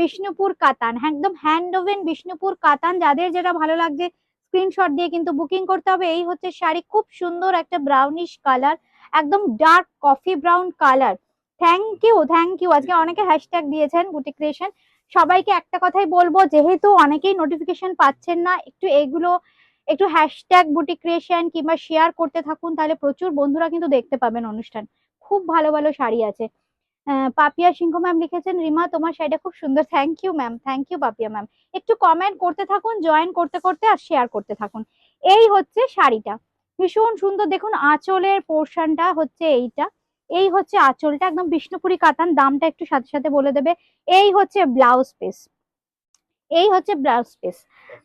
বিষ্ণুপুর কাতান, একদম hand woven Bishnupur কাতান। যাদের যেটা ভালো লাগছে স্ক্রিনশট দিয়ে কিন্তু বুকিং করতে হবে। এই হচ্ছে শাড়ি, খুব সুন্দর একটা ব্রাউনিশ কালার, একদম dark coffee brown colour. Thank you, thank you. আজকে অনেকে হ্যাশট্যাগ দিয়েছেন বুটিক ক্রিয়েশন। সবাইকে একটা কথাই বলবো, যেহেতু অনেকেই নোটিফিকেশন পাচ্ছেন না, একটু এগুলো একটু হ্যাশট্যাগ বুটিক ক্রিয়েশন কিংবা শেয়ার করতে থাকুন, তাহলে প্রচুর বন্ধুরা কিন্তু দেখতে পাবেন অনুষ্ঠান। খুব ভালো ভালো শাড়ি আছে। পাপিয়া সিংহ ম্যাম লিখেছেন, রিমা তোমার শাড়িটা খুব সুন্দর। Thank you ma'am, thank you Papiya ma'am. একটু কমেন্ট করতে থাকুন, জয়েন করতে করতে আর শেয়ার করতে থাকুন। এই হচ্ছে শাড়িটা, ভীষণ সুন্দর। দেখুন আঁচলের পোর্শনটা হচ্ছে এইটা, এই হচ্ছে আঁচলটা, একদম বিষ্ণুপুরি কাতান। দামটা একটু সাথে সাথে বলে দেবে। এই হচ্ছে ব্লাউজ পিস, এই হচ্ছে ব্লাউজ পিস।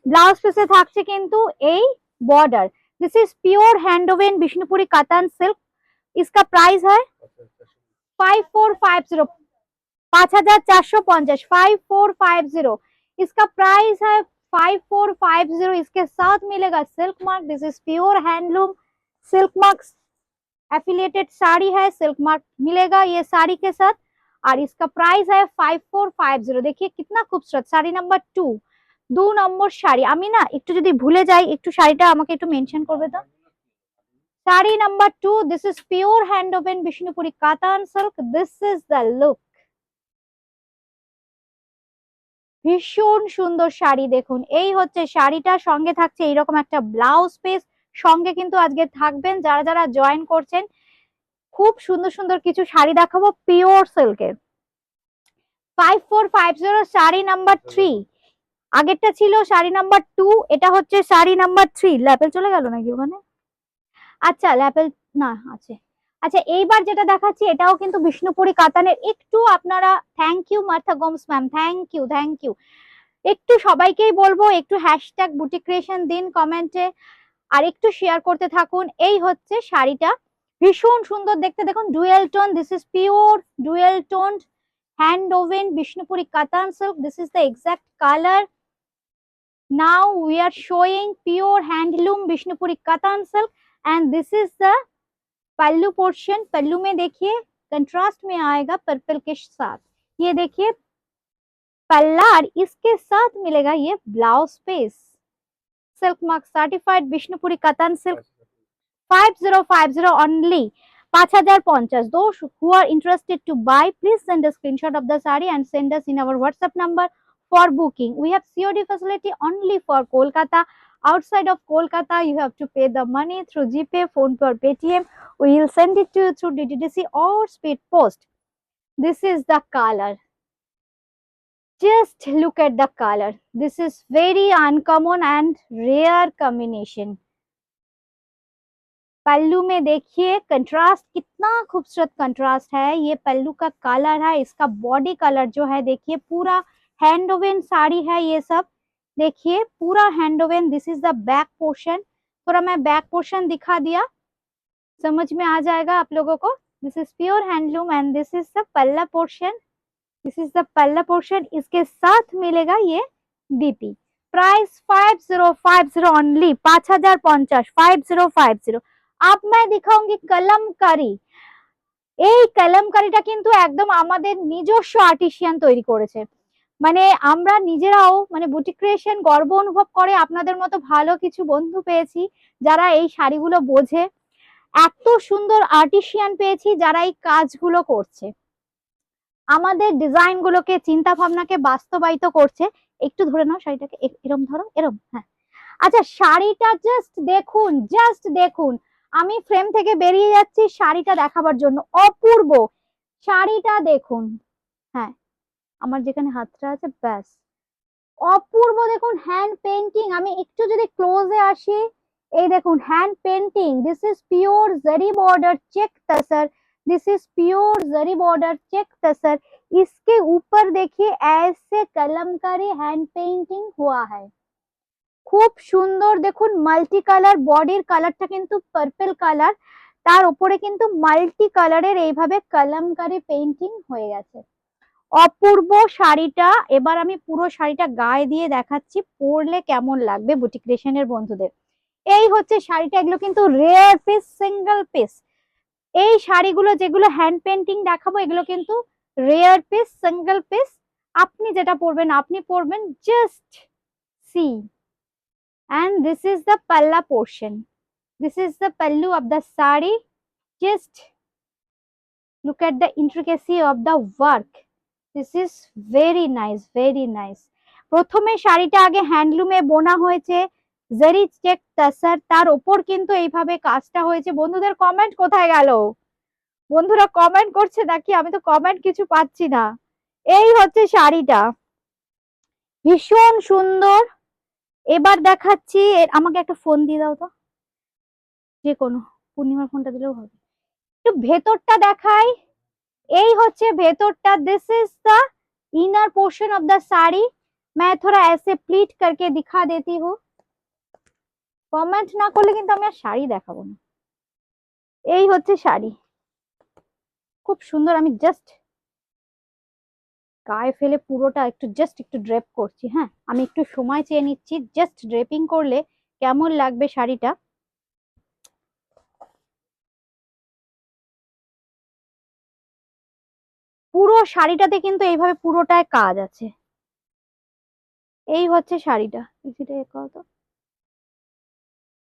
ব্লাউজ পিসে থাকছে কিন্তু এই border. This is pure hand woven Bishnupuri কাতান सिल्क। इसका प्राइस है 5450, 5450, 5450। इसका प्राइस है 5450। इसके साथ मिलेगा silk mark. This is pure handloom silk mark affiliated sari है, सिल्क मार्क मिलेगा ये साड़ी के साथ। और इसका प्राइस है 5450। देखिए कितना खूबसूरत শাড়ি নাম্বার 2, 2 নম্বর শাড়ি। আমি না একটু যদি ভুলে যাই, একটু শাড়িটা আমাকে একটু মেনশন করবে তো। Sari number 2, this is pure hand woven Bishnupuri Katan silk. This is the look. ভীষণ সুন্দর শাড়ি দেখুন। এই হচ্ছে শাড়িটা, সঙ্গে থাকছে এইরকম একটা ব্লাউজ পিস। সঙ্গে কিন্তু আজকে থাকবেন যারা যারা জয়েন করছেন, খুব সুন্দর সুন্দর কিছু শাড়ি দেখাবো পিওর সিল্কের। 5450 শাড়ি নাম্বার 3। আগেরটা ছিল শাড়ি নাম্বার 2, এটা হচ্ছে শাড়ি নাম্বার 3। ল্যাপেল চলে গেল নাকি ওখানে? আচ্ছা ল্যাপেল না আছে। আচ্ছা এইবার যেটা দেখাচ্ছি এটাও কিন্তু বিষ্ণুপুরি কাতানের। একটু আপনারা, thank you Martha Gomes ma'am, thank you, thank you. একটু সবাইকেই বলবো একটু হ্যাশট্যাগ বুটিক ক্রিয়েশন দিন কমেন্টে, আর একটু শেয়ার করতে থাকুন। এই হচ্ছে শাড়িটা, ভীষণ সুন্দর দেখতে। দেখুন dual tone, this is pure dual tone hand woven Bishnupuri Katan silk. This is the exact colour. Now we are showing pure handloom Bishnupuri Katan silk. And this is the pallu portion. Pallu में देखिए कंट्रास्ट में आएगा पर्पल के साथ, ये देखिए पल्ला, और इसके साथ मिलेगा ये blouse piece. Silk mark certified Bishnupuri Katan silk. 5050 only, 5050। Those who are interested to buy, please send a screenshot of the saree and send us in our WhatsApp number for booking. We have COD facility only for Kolkata. Outside of Kolkata, you have to pay the money through GPay, PhonePe or Paytm. We will send it to you through DTDC or Speed Post. This is the color. Just look at the color. This is very uncommon and rare combination. पल्लू में देखिए contrast, कितना खूबसूरत contrast है। ये पल्लू का colour है, इसका body colour जो है देखिए पूरा हैंड ओवन साड़ी है ये सब। देखिए पूरा hand oven. This is the back portion. थोड़ा मैं बैक पोर्शन दिखा दिया, समझ में आ जाएगा आप लोगों को। This is pure handloom and this is the पल्ला पोर्शन। दिस इज द पल्ला पोर्शन। इसके साथ मिलेगा ये डीपी। Price 5050 only, 5050, 5050। अब मैं दिखाऊंगी कलमकारी। এই কলমকারিটা কিন্তু একদম আমাদের নিজস্ব আর্টিসিয়ান তৈরি করেছে। মানে আমরা নিজেরাও মানে বুটিক ক্রিয়েশন গর্ব অনুভব করে আপনাদের মতো ভালো কিছু বন্ধু পেয়েছি যারা এই শাড়িগুলো বোঝে। এত সুন্দর আর্টিসিয়ান পেয়েছি যারা এই কাজগুলো করছে, আমাদের ডিজাইন গুলোকে চিন্তা ভাবনাকে বাস্তবায়িত করছে। একটু ধরে নাও শাড়িটাকে, এরম ধরো, এরম। হ্যাঁ আচ্ছা শাড়িটা জাস্ট দেখুন, জাস্ট দেখুন। আমি ফ্রেম থেকে বেরিয়ে যাচ্ছি শাড়িটা দেখাবার জন্য। অপূর্ব শাড়িটা দেখুন। হ্যাঁ আমার যেখানে হাতটা আছে ব্যাস, অপূর্ব দেখুন। হ্যান্ড পেন্টিং, আমি একটু যদি ক্লোজে আসি, এই দেখুন hand painting. This is pure zari border check Tussar. This is pure zari border check Tussar. इसके ऊपर देखिए ऐसे कलमकारी हैंड पेंटिंग हुआ है, খুব সুন্দর। দেখুন মাল্টি কালার, বডির কালারটা কিন্তু পার্পল কালার, তার উপরে কিন্তু মাল্টি কালারের এইভাবে কলমকারি পেইন্টিং হয়ে গেছে। অপূর্ব শাড়িটা। এবার আমি পুরো শাড়িটা গায়ে দিয়ে দেখাচ্ছি, পরলে কেমন লাগবে বুটিক ক্রিয়েশনের বন্ধুদের। এই হচ্ছে শাড়িটা, এগুলো কিন্তু রেয়ার পিস, সিঙ্গেল পিস। এই শাড়িগুলো যেগুলো হ্যান্ড পেন্টিং দেখাবো এগুলো কিন্তু রেয়ার পিস, সিঙ্গেল পিস। আপনি যেটা পরবেন আপনি পরবেন, just see. And this is the palla portion. This is the pallu of the sari. Just look at the intricacy of the work. This is very nice, very nice. প্রথমে শাড়িটা আগে হ্যান্ডলুমে বোনা হয়েছে, জারি চেক তাসার, তার উপর কিন্তু এইভাবে কাজটা হয়েছে। বন্ধুদের কমেন্ট কোথায় গেল? বন্ধুরা কমেন্ট করছে নাকি? আমি তো কমেন্ট কিছু পাচ্ছি না। এই হচ্ছে শাড়িটা, ভীষণ সুন্দর। এবার দেখাচ্ছি, আমাকে একটা ফোন দিয়ে দাও তো, যে কোনো, পূর্ণিমার ফোনটা দিলেও হবে। একটু ভেতরটা দেখাই। এই হচ্ছে ভেতরটা। This is the inner portion of the sari. मैं थोड़ा ऐसे प्लीट करके दिखा देती हूँ। কমেন্ট না করলে কিন্তু আমি আর শাড়ি দেখাবো না। এই হচ্ছে শাড়ি, খুব সুন্দর। আমি জাস্ট গায়ে ফেলে পুরোটা একটু জাস্ট একটু ড্রেপ করছি। হ্যাঁ, আমি একটু সময় চেয়ে নিচ্ছি, জাস্ট ড্রেপিং করলে কেমন লাগবে শাড়িটা। পুরো শাড়িটাতে কিন্তু এইভাবে পুরোটায় কাজ আছে। এই হচ্ছে শাড়িটা,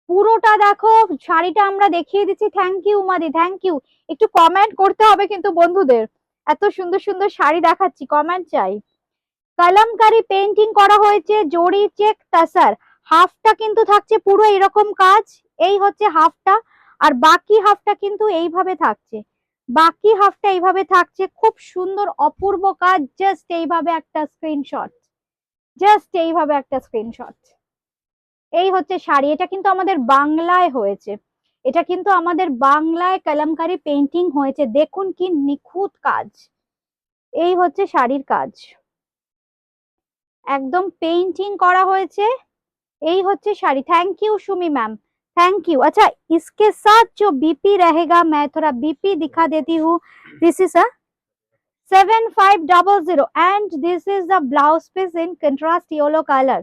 পুরোটা দেখো। শাড়িটা আমরা দেখিয়ে দিচ্ছি। Thank you Madi, thank you. একটু কমেন্ট করতে হবে কিন্তু বন্ধুদের, এত সুন্দর সুন্দর শাড়ি দেখাচ্ছি, কমেন্ট চাই। কালামকারী পেইন্টিং করা হয়েছে, জরি চেক তাসার। হাফটা কিন্তু থাকছে পুরো এরকম কাজ, এই হচ্ছে হাফটা। আর বাকি হাফটা কিন্তু এইভাবে থাকছে, বাকি হাফটা এইভাবে থাকছে। খুব সুন্দর অপূর্ব কাজ। জাস্ট এইভাবে একটা স্ক্রিনশট, জাস্ট এইভাবে একটা স্ক্রিনশট। এই হচ্ছে শাড়ি। এটা কিন্তু আমাদের বাংলায় হয়েছে, এটা কিন্তু আমাদের বাংলায় কালামকারী পেইন্টিং হয়েছে। দেখুন কি নিখুঁত কাজ। এই হচ্ছে শাড়ির কাজ, একদম পেইন্টিং করা হয়েছে। এই হচ্ছে sari. Thank you Sumi ma'am, thank you. अच्छा, इसके साथ जो बीपी रहेगा, मैं थोड़ा बीपी दिखा देती हूँ। This is a 7500 and this is the blouse piece in contrast yellow color.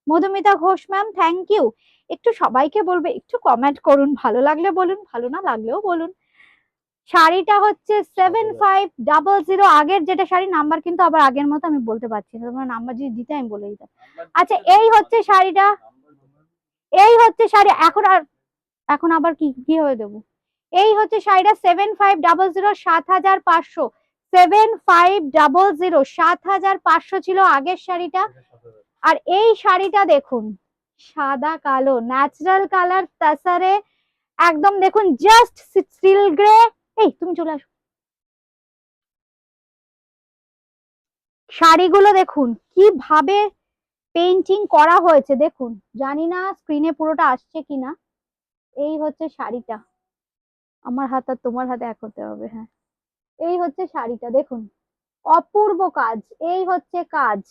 Madhumita Ghosh ma'am, thank you. একটু সবাইকে বলবে একটু কমেন্ট করুন, ভালো লাগলে বলুন, ভালো না লাগলেও বলুন। শাড়িটা হচ্ছে 7500। আগের যেটা শাড়ি নাম্বার কিন্তু আবার আগের মতো আমি বলতে পারছি না, তোমার নাম্বার যদি দিতে আমি বলে দিতাম। আচ্ছা, এই হচ্ছে শাড়িটা, এই হচ্ছে শাড়ি। এখন আবার কি কিভাবে দেবো? এই হচ্ছে শাড়িটা 7500, 7500। 7500, 7500 ছিল আগের শাড়িটা। আর এই শাড়িটা দেখুন, সাদা কালো ন্যাচারাল কালার তাসারে, একদম দেখুন জাস্ট সিল গ্রে। এই তুমি চলে আসো। শাড়িগুলো দেখুন কিভাবে পেইন্টিং করা হয়েছে, দেখুন। জানি না স্ক্রিনে পুরোটা আসছে কিনা। এই হচ্ছে শাড়িটা, আমার হাত আর তোমার হাতে এক হতে হবে, হ্যাঁ। এই হচ্ছে শাড়িটা, দেখুন অপূর্ব কাজ। এই হচ্ছে কাজ,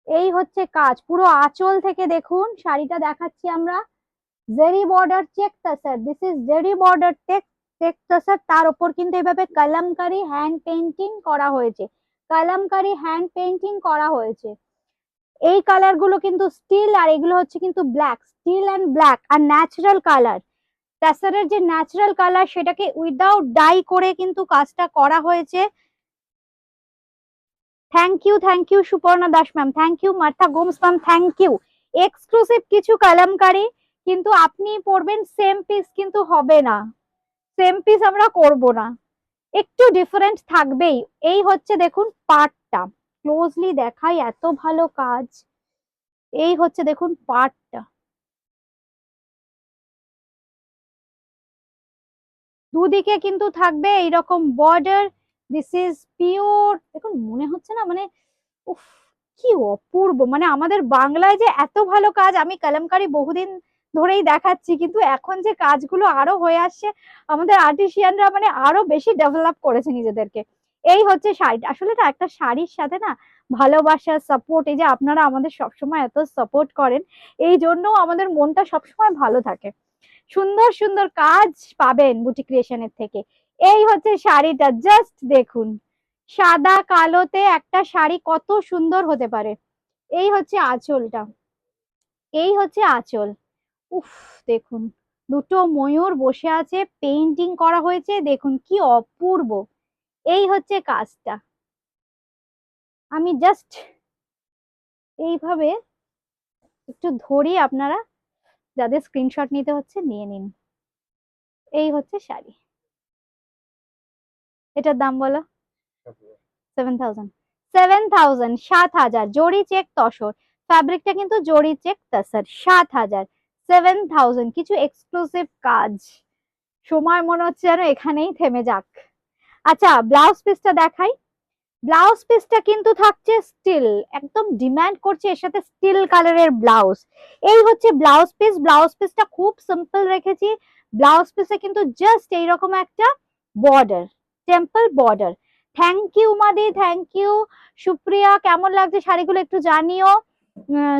এই হচ্ছে কাজ পুরো আঁচল থেকে দেখুন। শাড়িটা দেখাচ্ছি আমরা। Zari border check Tussar, this is zari border check check Tussar. তার উপর কিন্তু এইভাবে কলমকারী হ্যান্ড পেইন্টিং করা হয়েছে, কলমকারী হ্যান্ড পেইন্টিং করা হয়েছে। এই কালার গুলো কিন্তু স্টিল, আর এগুলো হচ্ছে কিন্তু ব্ল্যাক, স্টিল এন্ড ব্ল্যাক আর ন্যাচারাল কালার। তাসারের যে ন্যাচারাল কালার সেটাকে উইদাউট ডাই করে কিন্তু কাজটা করা হয়েছে। Thank you Suparna Das ma'am, thank you Martha Gomes ma'am, thank you. Exclusive কিছু কালামকারী, কিন্তু আপনি পড়বেন সেম পিস কিন্তু হবে না, সেম পিস আমরা করব না, একটু ডিফারেন্ট থাকবেই। এই হচ্ছে দেখুন পার্টটা, ক্লোজলি দেখাই, এত ভালো কাজ। এই হচ্ছে দেখুন পার্টটা, দুদিকে কিন্তু থাকবে এইরকম বর্ডার। This is pure. দেখুন মনে হচ্ছে না মানে, উফ, কি অপূর্ব। মানে আমাদের বাংলায় যে এত ভালো কাজ, আমি কলমকারী বহুদিন ধরেই দেখাচ্ছি, কিন্তু এখন যে কাজগুলো আরো হয়ে আসছে, আমাদের আর্টিসিয়ানরা মানে আরো বেশি ডেভেলপ করেছে নিজেদেরকে। এই হচ্ছে শাড়িটা। আসলে না একটা শাড়ির সাথে না ভালোবাসা, সাপোর্ট, এই যে আপনারা আমাদের সবসময় এত সাপোর্ট করেন, এই জন্য আমাদের মনটা সবসময় ভালো থাকে। সুন্দর সুন্দর কাজ পাবেন বুটি ক্রিয়েশনের থেকে। এই হচ্ছে শাড়িটা, জাস্ট দেখুন সাদা কালোতে একটা শাড়ি কত সুন্দর হতে পারে। এই হচ্ছে আঁচলটা, এই হচ্ছে আঁচল। উফ, দেখুন দুটো ময়ূর বসে আছে, পেইন্টিং করা হয়েছে, দেখুন কি অপূর্ব। এই হচ্ছে কাজটা। আমি জাস্ট এইভাবে একটু ধরি, আপনারা যাদের স্ক্রিনশট নিতে হচ্ছে নিয়ে নিন। এই হচ্ছে শাড়ি, এটার দাম বলো। 7,000, 7,000, 7,000, জরি চেক তসর, ফ্যাব্রিকটা কিন্তু জরি চেক তসর, 7,000, 7,000, কিছু এক্সক্লুসিভ কাজ, সময় মনে হচ্ছে যেন এখানেই থেমে যাক। আচ্ছা ব্লাউজ পিসটা দেখাই। ব্লাউজ পিসটা কিন্তু থাকছে স্টিল, একদম ডিমান্ড করছে এর সাথে স্টিল কালারের ব্লাউজ। এই হচ্ছে ব্লাউজ পিস, ব্লাউজ পিসটা খুব সিম্পল রেখেছি। ব্লাউজ পিসে কিন্তু জাস্ট এইরকম একটা border, temple border. Thank you Madi, thank you Supriya. কেমন লাগছে শাড়িগুলো একটু জানিও।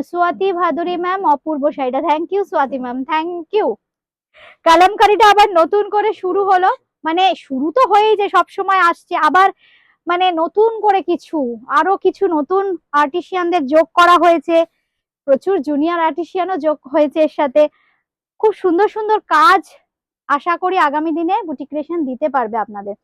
সুয়াতি ভাদুরী ম্যাম, অপূর্ব শাড়িটা, thank you Swati ma'am, thank you. কালামকারীটা আবার নতুন করে শুরু হলো, মানে শুরু তো হয়েই যে সব সময় আসছে, আবার মানে নতুন করে কিছু, আরো কিছু নতুন আর্টিসিয়ানদের যোগ করা হয়েছে, প্রচুর জুনিয়র আর্টিসিয়ানও যোগ হয়েছে এর সাথে। খুব সুন্দর সুন্দর কাজ আশা করি আগামী দিনে বুটিক ক্রিয়েশন দিতে পারবে আপনাদের।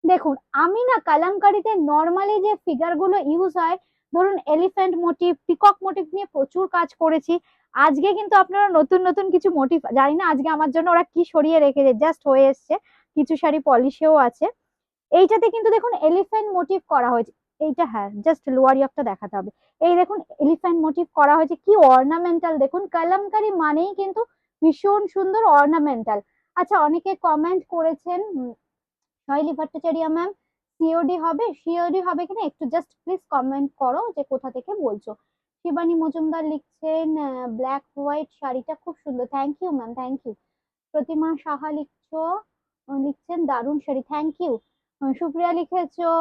দেখুন আমি না কালামকারীতে নর্মালি যে ফিগার গুলো ইউজ হয়, ধরুন এলিফ্যান্ট মোটিভ, পিকক মোটিভ নিয়ে প্রচুর কাজ করেছি। আজকে কিন্তু আপনারা নতুন নতুন কিছু মোটিভ, জানি না আজকে আমার জন্য ওরা কি সরিয়ে রেখেছে, জাস্ট হয়ে এসছে, কিছু শাড়ি পলিশেও আছে। এইটাতে কিন্তু দেখুন এলিফ্যান্ট মোটিভ করা হয়েছে। এইটা হ্যাঁ জাস্ট লোয়ার ইয়কটা দেখাতে হবে। এই দেখুন এলিফ্যান্ট মোটিভ করা হয়েছে, কি অর্নামেন্টাল, দেখুন কালামকারী মানেই কিন্তু ভীষণ সুন্দর অর্নামেন্টাল। আচ্ছা অনেকে কমেন্ট করেছেন, শৈলী ভট্টাচার্য ম্যাম সিওডি হবে, সিওডি হবে কিনা একটু জাস্ট প্লিজ কমেন্ট করো যে কোথা থেকে বলছো। শিবানী মজুমদার লিখছেন ব্ল্যাক হোয়াইট শাড়িটা খুব সুন্দর, thank you ma'am, thank you. Pratima Saha লিখছো, লিখছেন দারুণ শাড়ি, থ্যাংক ইউ। সুপ্রিয়া লিখেছো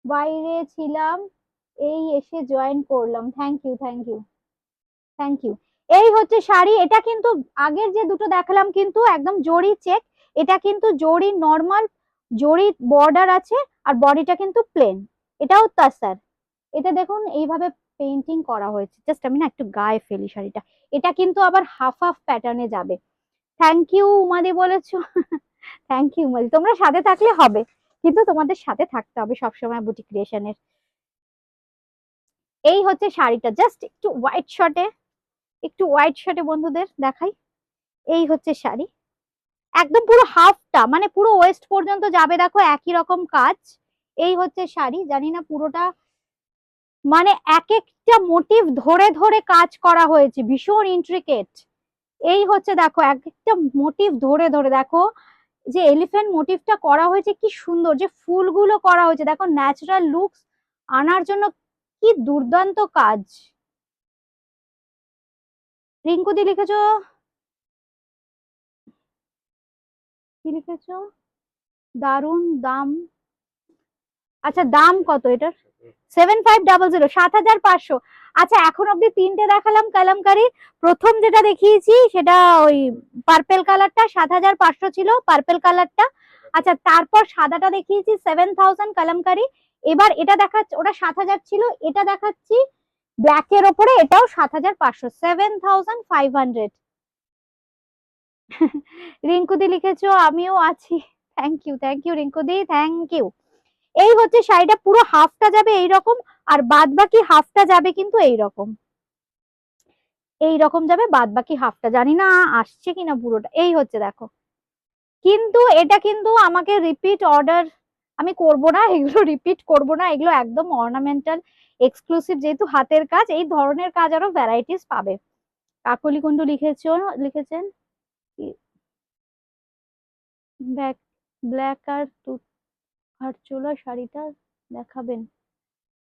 বাইরে ছিলাম এই এসে জয়েন করলাম, thank you, thank you, thank you. এই হচ্ছে শাড়ি, এটা কিন্তু আগের যে দুটো দেখালাম কিন্তু একদম জরি চেক, এটা কিন্তু জরি নর্মাল, জরি বর্ডার আছে, আর বডিটা কিন্তু প্লেন, এটাও তাসার। এটা দেখুন এইভাবে পেইন্টিং করা হয়েছে, জাস্ট আমি না একটু গায়ে ফেলি শাড়িটা। এটা কিন্তু আবার হাফ হাফ প্যাটার্নে যাবে। থ্যাংক ইউ উমাদি বলেছো, থ্যাংক ইউ উমাদি, তোমরা সাথে থাকলে হবে, কিন্তু তোমাদের সাথে থাকতে হবে সবসময় বুটিক ক্রিয়েশনের। এই হচ্ছে শাড়িটা, জাস্ট একটু হোয়াইট শর্টে, একটু হোয়াইট শর্টে বন্ধুদের দেখাই। এই হচ্ছে শাড়ি, একদম পুরো হাফটা মানে পুরো ওয়েস্ট পর্যন্ত যাবে, দেখো একই রকম কাজ। এই হচ্ছে শাড়ি, জানি না পুরোটা, মানে এক একটা মোটিভ ধরে ধরে কাজ করা হয়েছে, ভীষণ ইন্ট্রিকেট। এই হচ্ছে দেখো এক একটা মোটিভ ধরে ধরে, দেখো যে এলিফ্যান্ট মোটিভটা করা হয়েছে কি সুন্দর, যে ফুলগুলো করা হয়েছে দেখো, ন্যাচারাল লুকস আনার জন্য কি দুর্দান্ত কাজ। রিঙ্কুদি লিখেছো, কি লিখেছো, দারুন দাম। আচ্ছা দাম কত এটার? 7500, 7,500। আচ্ছা এখন অব্দি তিনটে দেখালাম কালামকারী, প্রথম যেটা দেখিয়েছি সেটা ওই পার্পেল কালারটা 7,500 ছিল, পার্পেল কালারটা। আচ্ছা তারপর সাদাটা দেখিয়েছি 7,000 কালামকারী। এবার এটা দেখাচ্ছি, ওটা 7,000 ছিল, এটা দেখাচ্ছি ব্ল্যাক এর ওপরে, এটাও 7,500, 7,500। রিঙ্কুদি লিখেছো আমিও আছি, থ্যাংক ইউ, থ্যাংক ইউ রিঙ্কুদি, থ্যাংক ইউ। এই হচ্ছে শাড়িটা, পুরো হাফটা যাবে এইরকম, আর বাদ বাকি হাফটা যাবে কিন্তু এইরকম, এইরকম যাবে বাদ বাকি হাফটা, জানি না আসছে কিনা পুরোটা। এই হচ্ছে দেখো, কিন্তু এটা কিন্তু আমাকে রিপিট অর্ডার আমি করব না, এগুলো রিপিট করব না, এগুলো একদম অর্নামেন্টাল এক্সক্লুসিভ, যেহেতু হাতের কাজ, এই ধরনের কাজ আরো ভ্যারাইটিস পাবে। কাকলি কুন্ডু লিখেছেন ব্ল্যাক, ব্ল্যাক আর ঘাটচোলা শাড়িটা দেখাবেন।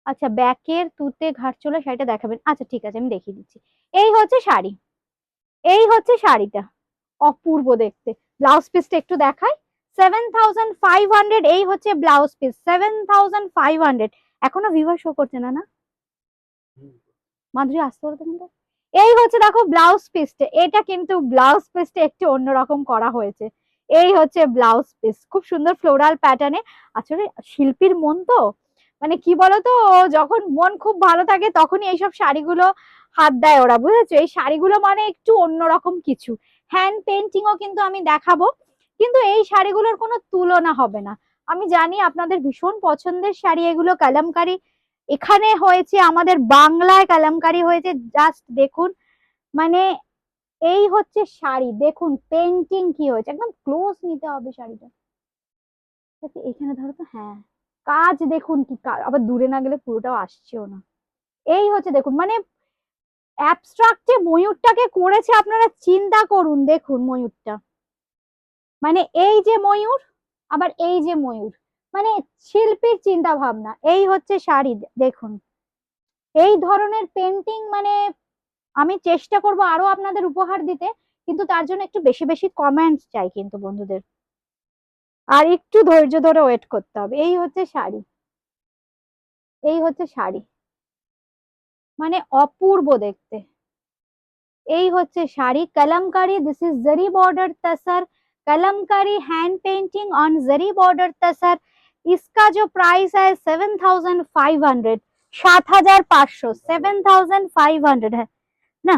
আচ্ছা ব্যাকের তুতে ঘাটচোলা শাড়িটা দেখাবেন, আচ্ছা ঠিক আছে আমি দেখিয়ে দিচ্ছি। এই হচ্ছে শাড়ি, এই হচ্ছে শাড়িটা, অপূর্ব দেখতে। ব্লাউজ পিসটা একটু দেখাই, 7,500, এই হচ্ছে ব্লাউজ পিস 7,500। এখনো ভিউয়ার শো করছে না, না মাধুরী আসতে পারতো কিন্তু। এই হচ্ছে দেখো ব্লাউজ পিসটা, এটা কিন্তু ব্লাউজ পিসটা একটু অন্যরকম করা হয়েছে। এই হচ্ছে ব্লাউজ পিস, খুব সুন্দর ফ্লোরাল প্যাটার্নে। আসলে শিল্পীর মন তো, মানে কি বলতো, যখন মন খুব ভালো থাকে তখনই এইসব শাড়িগুলো হাত দেয় ওরা, বুঝেছো? এই শাড়িগুলো মানে একটু অন্যরকম কিছু, হ্যান্ড পেন্টিংও কিন্তু আমি দেখাবো, কিন্তু এই শাড়িগুলোর কোনো তুলনা হবে না। আমি জানি আপনাদের ভীষণ পছন্দের শাড়ি এগুলো কালামকারী, এখানে হয়েছে আমাদের বাংলায় কালামকারি হয়েছে, জাস্ট দেখুন। মানে এই হচ্ছে শাড়ি, দেখুন পেন্টিং কি হয়েছে, একদম ক্লোজ নিতে হবে শাড়িটা। এখানে ধরো তো, হ্যাঁ কাজ দেখুন কি কাজ, আবার দূরে না গেলে পুরোটাও আসছেও না। এই হচ্ছে দেখুন, মানে অ্যাবস্ট্রাক্টে ময়ূরটাকে করেছে, আপনারা চিন্তা করুন, দেখুন ময়ূরটা, মানে এই যে ময়ূর, আবার এই যে ময়ূর, মানে শিল্পীর চিন্তা ভাবনা। এই হচ্ছে শাড়ি, দেখুন এই ধরনের পেন্টিং, মানে আমি চেষ্টা করব আরো আপনাদের উপহার দিতে, কিন্তু তার জন্য একটু বেশি বেশি কমেন্টস চাই কিন্তু বন্ধুদের, আর একটু ধৈর্য ধরে ওয়েট করতে হবে। এই হচ্ছে শাড়ি, এই হচ্ছে শাড়ি, মানে অপূর্ব দেখতে। এই হচ্ছে sari Kalamkari, this is zari border Tussar, Kalamkari hand painting on zari border Tussar. इसका जो प्राइस है 7500, 7500, 7500 है না,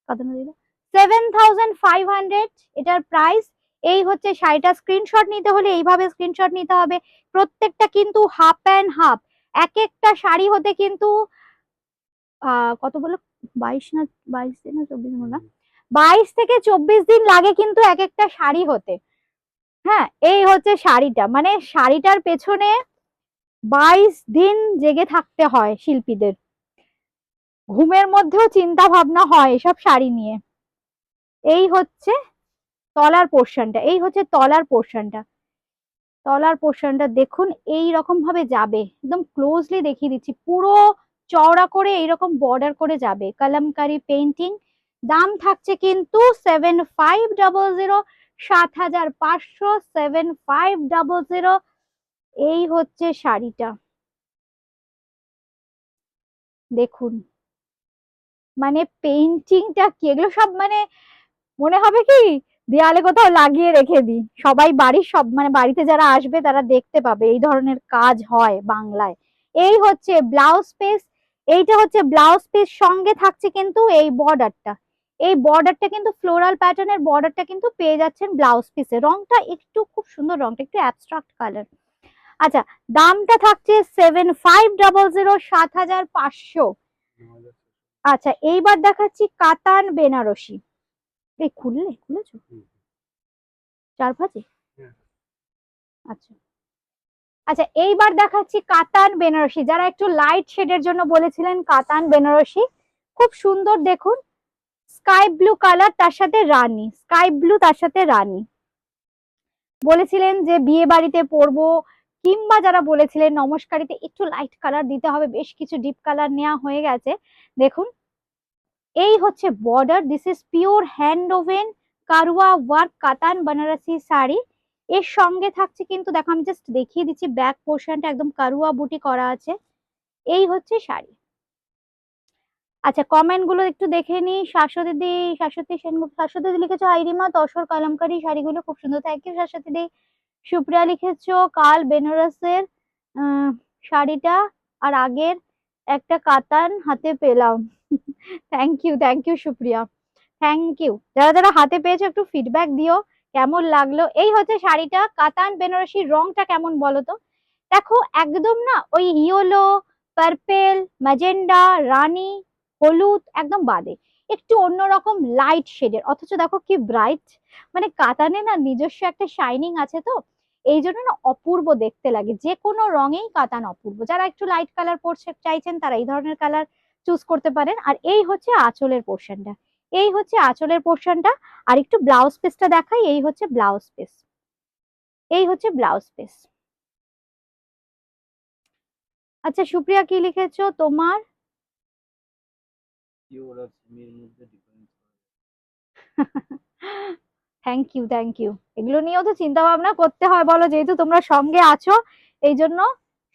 কত না দিল, 7500 এটার প্রাইস। এই হচ্ছে শাড়িটা, স্ক্রিনশট নিতে হলে এইভাবে স্ক্রিনশট নিতে হবে। প্রত্যেকটা কিন্তু হাফ অ্যান্ড হাফ, এক একটা শাড়ি হতে কিন্তু কত বলো, 22 না, 22 দিন না 24 দিন না, 22 থেকে 24 দিন লাগে কিন্তু এক একটা শাড়ি হতে। হ্যাঁ, এই হচ্ছে শাড়িটা, মানে শাড়িটার পেছনে 22 দিন জেগে থাকতে হয় শিল্পীদের, ঘুমের মধ্যেও চিন্তা ভাবনা হয় এসব শাড়ি নিয়ে। এই হচ্ছে তলার পোর্শনটা, এই হচ্ছে তলার পোর্শনটা, তলার পোর্শনটা দেখুন এই রকম ভাবে যাবে, একদম ক্লোজলি দেখিয়ে দিচ্ছি, পুরো চওড়া করে এইরকম বর্ডার করে যাবে কলমকারি পেইন্টিং। দাম থাকছে কিন্তু 7500, 7500, 7500। এই হচ্ছে শাড়িটা, দেখুন মানে পেইন্টিংটা কি, এগুলো সব মানে মনে হবে কি দেয়ালে কোথাও লাগিয়ে রেখে দিই, সবাই বাড়ির সব মানে বাড়িতে যারা আসবে তারা দেখতে পাবে এই ধরনের কাজ হয় বাংলায়। এই হচ্ছে ব্লাউজ পিস, এইটা হচ্ছে ব্লাউজ পিস, সঙ্গে থাকছে কিন্তু এই বর্ডারটা, এই বর্ডারটা কিন্তু ফ্লোরাল প্যাটার্নের বর্ডারটা কিন্তু পেয়ে যাচ্ছেন ব্লাউজ পিসে। রংটা একটু খুব সুন্দর, রংটা একটু অ্যাবস্ট্রাক্ট কালার। আচ্ছা, দামটা থাকছে 7500, 7500। আচ্ছা, এইবার দেখাচ্ছি কাতান বেনারসি। এই খুলেছো 4 ভাজে? আচ্ছা আচ্ছা, এইবার দেখাচ্ছি কাতান বেনারসি, যারা একটু লাইট শেডের জন্য বলেছিলেন কাতান বেনারসি, খুব সুন্দর দেখুন, স্কাই ব্লু কালার, তার সাথে রানী, স্কাই ব্লু তার সাথে রানী। বলেছিলেন যে বিয়ে বাড়িতে পরবো, কিংবা যারা বলেছিলেন নমস্কারিতে একটু লাইট কালার দিতে হবে, বেশ কিছু ডিপ কালার নেওয়া হয়ে গেছে। দেখুন এই হচ্ছে border, this is pure hand woven Karua work Katan Banarasi sari. এর সঙ্গে থাকছে কিন্তু, দেখো আমি জাস্ট দেখিয়ে দিচ্ছি, ব্যাক পোর্শনটা একদম কারুয়া বুটি করা আছে। এই হচ্ছে শাড়ি। আচ্ছা, কমেন্ট গুলো একটু দেখে নি। শাশ্বতী দি, শাশ্বতী সেনগুপ্ত, শাশ্বতী দি লিখেছো আইরিমা তসর কালামকারী শাড়িগুলো খুব সুন্দর, থ্যাংক ইউ শাশ্বতী দি। সুপ্রিয়া লিখেছো কাল বেনারসের শাড়িটা আর আগের একটা কাতান হাতে পেলাম। Thank you Supriya, thank you. যারা যারা হাতে পেয়েছো একটু ফিডব্যাক দিও কেমন লাগলো। এই হচ্ছে শাড়িটা, কাতান বেনারসি। রংটা কেমন বলো তো, দেখো একদম না ওই ইয়েলো, পার্পেল, ম্যাজেন্ডা, রানী, হলুদ একদম বাদে, একটু অন্যরকম লাইট শেডের, অথচ দেখো কি ব্রাইট, মানে কাতানে না নিজস্ব একটা শাইনিং আছে, তো এই জন্য না অপূর্ব দেখতে লাগে, যে কোনো রঙেই কাতান অপূর্ব। যারা একটু লাইট কালার পরছে চাইছেন তারা এই ধরনের কালার চুজ করতে পারেন। আর এই হচ্ছে আঁচলের পোর্শনটা, এই হচ্ছে আঁচলের পোর্শনটা। আর একটু ব্লাউজ পিসটা দেখাই, এই হচ্ছে ব্লাউজ পিস, এই হচ্ছে ব্লাউজ পিস। আচ্ছা সুপ্রিয়া কি লিখেছো তোমার? Thank you, thank you. এগুলো নিয়েও তো চিন্তা ভাবনা করতে হয় বলো, যেহেতু তোমরা সঙ্গে আছো এই জন্য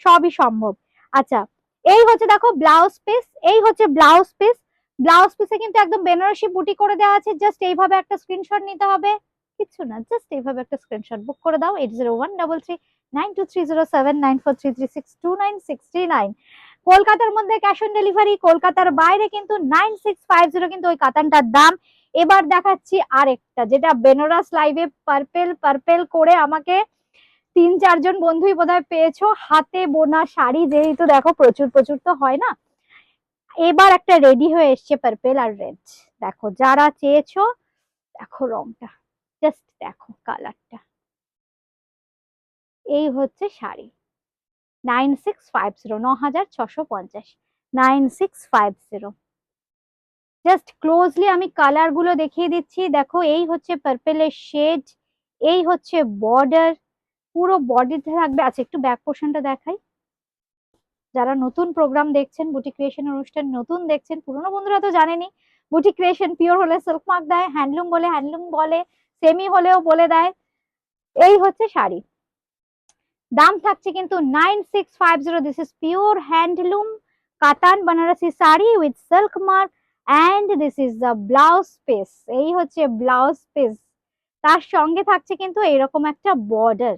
সবই সম্ভব। আচ্ছা, এই হচ্ছে দেখো ব্লাউজ পিস, এই হচ্ছে ব্লাউজ পিস। ব্লাউজ পিসে কিন্তু একদম বেনারসি বুটি করে দেওয়া আছে, জাস্ট এইভাবে একটা স্ক্রিনশট নিতে হবে, কিছু না, জাস্ট এইভাবে একটা স্ক্রিনশট বুক করে দাও 80133923079433629639। কলকাতার মধ্যে ক্যাশ অন ডেলিভারি, কলকাতার বাইরে কিন্তু 9650 কিন্তু ওই কাতানটার দাম। এবার দেখাচ্ছি আরেকটা, যেটা বেনারস লাইভে পার্পেল পার্পেল করে আমাকে 3-4 জন বন্ধুই বোধহয় পেয়েছো। হাতে বোনা শাড়ি যেহেতু দেখো প্রচুর প্রচুর তো হয় না, এবার একটা রেডি হয়ে এসছে পার্পেল আর রেড। দেখো যারা চেয়েছো, দেখো রংটা, জাস্ট দেখো কালারটা। এই হচ্ছে শাড়ি 9650, 9650, 9650। জাস্ট ক্লোজলি আমি কালার গুলো দেখিয়ে দিচ্ছি। দেখো এই হচ্ছে পার্পেলের শেড, এই হচ্ছে বর্ডার, পুরো বডিতে থাকবে। আচ্ছা একটু ব্যাক পোর্শনটা দেখাই। যারা নতুন প্রোগ্রাম দেখছেন, বুটিক ক্রিয়েশন অনুষ্ঠান নতুন দেখছেন, পুরোনো বন্ধুরা তো জানেনি বুটিক ক্রিয়েশন পিওর হলে সিল্ক মার্ক দেয়, হ্যান্ডলুম বলে হ্যান্ডলুম বলে, সেমি হলেও বলে দেয়। এই হচ্ছে শাড়ি, দাম থাকছে কিন্তু 9650। দিস ইজ পিওর হ্যান্ডলুম কাতান Banarasi sari with silk mark, and this is the blouse piece. এই হচ্ছে ব্লাউজ পিস, তার সঙ্গে থাকছে কিন্তু এরকম একটা বর্ডার।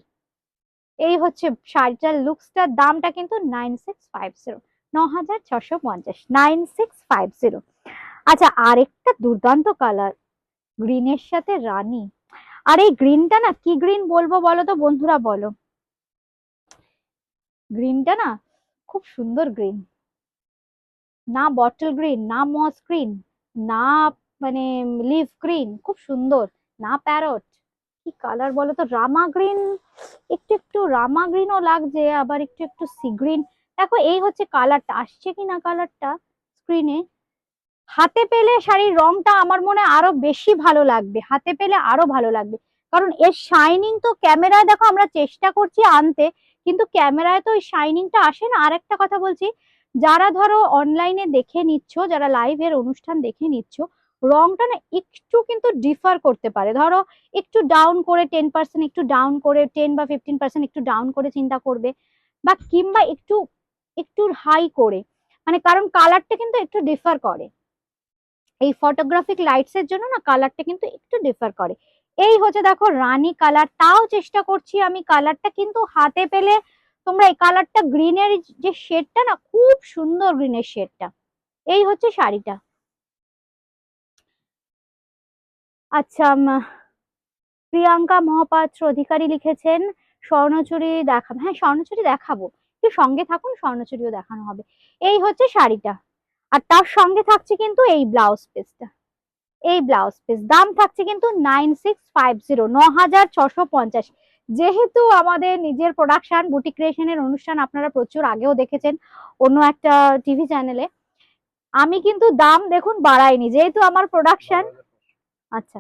এই হচ্ছে শাড়িটার লুকসটার, দামটা কিন্তু 9650, 9650, 9650। আচ্ছা আরেকটা দুর্দান্ত কালার, গ্রিনের সাথে রানী। আর এই গ্রিনটা না, কি গ্রিন বলবো বলো তো বন্ধুরা, বলো। গ্রিনটা না খুব সুন্দর গ্রিন, না বটল গ্রিন, না মস গ্রিন, না মানে লিভ গ্রিন, খুব সুন্দর, না প্যারট। কি কালার বলো তো, রামা গ্রিন, একটু একটু রামা গ্রিনও লাগছে, আবার একটু একটু সি গ্রিন। দেখো এই হচ্ছে কালারটা, আসছে কি না কালারটা স্ক্রিনে। হাতে পেলে শাড়ির রংটা আমার মনে হয় আরো বেশি ভালো লাগবে, হাতে পেলে আরো ভালো লাগবে। কারণ এর শাইনিং তো ক্যামেরায় দেখো আমরা চেষ্টা করছি আনতে, কিন্তু ক্যামেরায় তো ওই শাইনিংটা আসে না। আর একটা কথা বলছি, যারা ধরো অনলাইনে দেখে নিচ্ছ, যারা লাইভের অনুষ্ঠান দেখে নিচ্ছ, রংটা না একটু কিন্তু ডিফার করতে পারে। ধরো একটু ডাউন করে 10%, একটু ডাউন করে 10 বা 15% একটু ডাউন করে চিন্তা করবে, বা কিংবা একটু একটু হাই করে, মানে কারণ কালারটা কিন্তু একটু ডিফার করে। এই ফটোগ্রাফিক লাইটস এর জন্য না কালারটা কিন্তু একটু ডিফার করে। এই হচ্ছে দেখো রানী কালার, তাও চেষ্টা করছি আমি কালারটা, কিন্তু হাতে পেলে তোমরা এই কালারটা, গ্রিনের যে শেডটা না খুব সুন্দর, গ্রিনের শেডটা। এই হচ্ছে শাড়িটা। আচ্ছা প্রিয়াঙ্কা মহাপাত্র অধিকারী লিখেছেন স্বর্ণচুরি দেখাবো। হ্যাঁ স্বর্ণচুরি দেখাবো, একটু সঙ্গে থাকুন, স্বর্ণচুরিও দেখানো হবে। এই হচ্ছে শাড়িটা, আর তার সঙ্গে থাকছে কিন্তু এই ব্লাউজ পিসটা। এই ব্লাউজ পিস দাম থাকছে কিন্তু 9650, 9650। যেহেতু আমাদের নিজের প্রোডাকশন, বুটিক ক্রিয়েশনের অনুষ্ঠান আপনারা প্রচুর আগেও দেখেছেন অন্য একটা টিভি চ্যানেলে, আমি কিন্তু দাম দেখুন বাড়াইনি, যেহেতু আমার প্রোডাকশন। আচ্ছা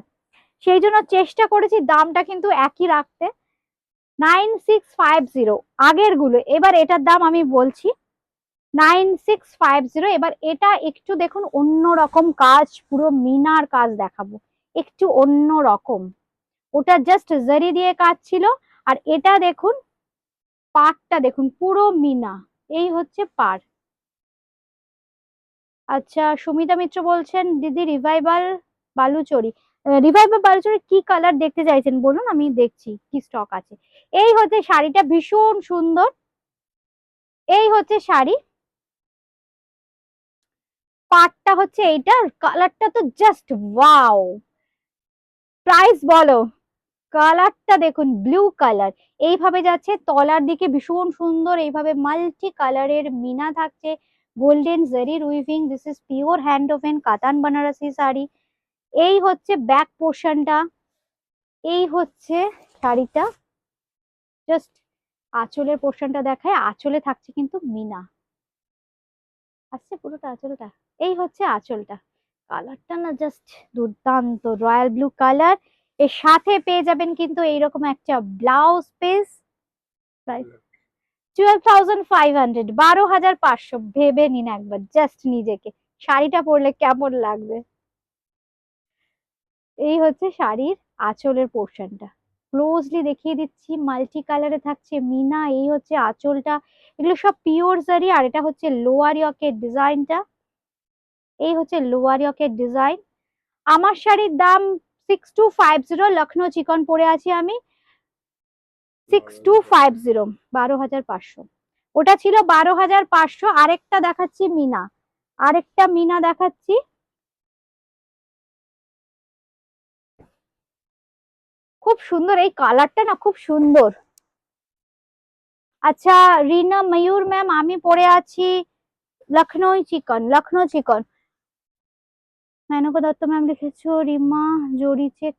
সেই জন্য চেষ্টা করেছি দামটা কিন্তু একই রাখতে, 9650 আগের গুলো। এবার এটার দাম আমি বলছি 9650। এবার এটা একটু দেখুন অন্য রকম কাজ, পুরো মিনার কাজ দেখাবো, একটু অন্য রকম। ওটা জাস্ট জারি দিয়ে কাজ ছিল, আর এটা দেখুন পাড়টা দেখুন পুরো মিনা। এই হচ্ছে পাড়। আচ্ছা সুমিতা মিত্র বলছেন দিদি রিভাইভাল বালুচরি, রিভাইভাল বালুচরি কি কালার দেখতে চাইছেন বলুন, আমি দেখছি কি স্টক আছে। এই হচ্ছে শাড়িটা, ভীষণ সুন্দর। এই হচ্ছে শাড়ি, পাটটা হচ্ছে এইটা, কালারটা তো জাস্ট ওয়াও। প্রাইস বলো। কালারটা দেখুন ব্লু কালার, এইভাবে যাচ্ছে তলার দিকে, ভীষণ সুন্দর, এইভাবে মাল্টি কালারের মিনা থাকছে, গোল্ডেন জারির weaving. This is pure hand oven কাতান বানারসি শাড়ি। এই হচ্ছে ব্যাক পোর্শনটা, এই হচ্ছে শাড়িটা। জাস্ট আঁচলের পোর্শনটা দেখায়, আঁচলে থাকছে কিন্তু মিনা, আসছে পুরোটা আঁচলটা। এই হচ্ছে আঁচলটা, কালারটা না জাস্ট দুর্দান্ত, রয়্যাল ব্লু কালার। এর সাথে পেয়ে যাবেন কিন্তু এইরকম একটা ব্লাউজ পিস। প্রাইস 12,500, 12,500। ভেবে নিন একবার জাস্ট নিজেকে, শাড়িটা পরলে কেমন লাগবে। এই হচ্ছে শাড়ির আঁচলের পোর্শনটা, ক্লোজলি দেখিয়ে দিচ্ছি, মাল্টি কালারে থাকছে মিনা। এই হচ্ছে আঁচলটা, এগুলো সব পিওর জারি। আর এটা হচ্ছে লোয়ার ইয়কের ডিজাইনটা, এই হচ্ছে লোয়ার ইয়কের ডিজাইন। আমার শাড়ির দাম 6250, লখনৌ চিকন পরে আছি আমি, 6250, 12,500। ওটা ছিল 12,500। আরেকটা দেখাচ্ছি মিনা, আরেকটা মিনা দেখাচ্ছি, খুব সুন্দর। এই কালারটা না খুব সুন্দর, আচ্ছা রিনা ময়ূর ম্যাম, আমি পরে আছি লখনৌ চিকন, লখনৌ চিকন। মেনকা দত্ত ম্যাম লিখেছো রিমা জরি চেক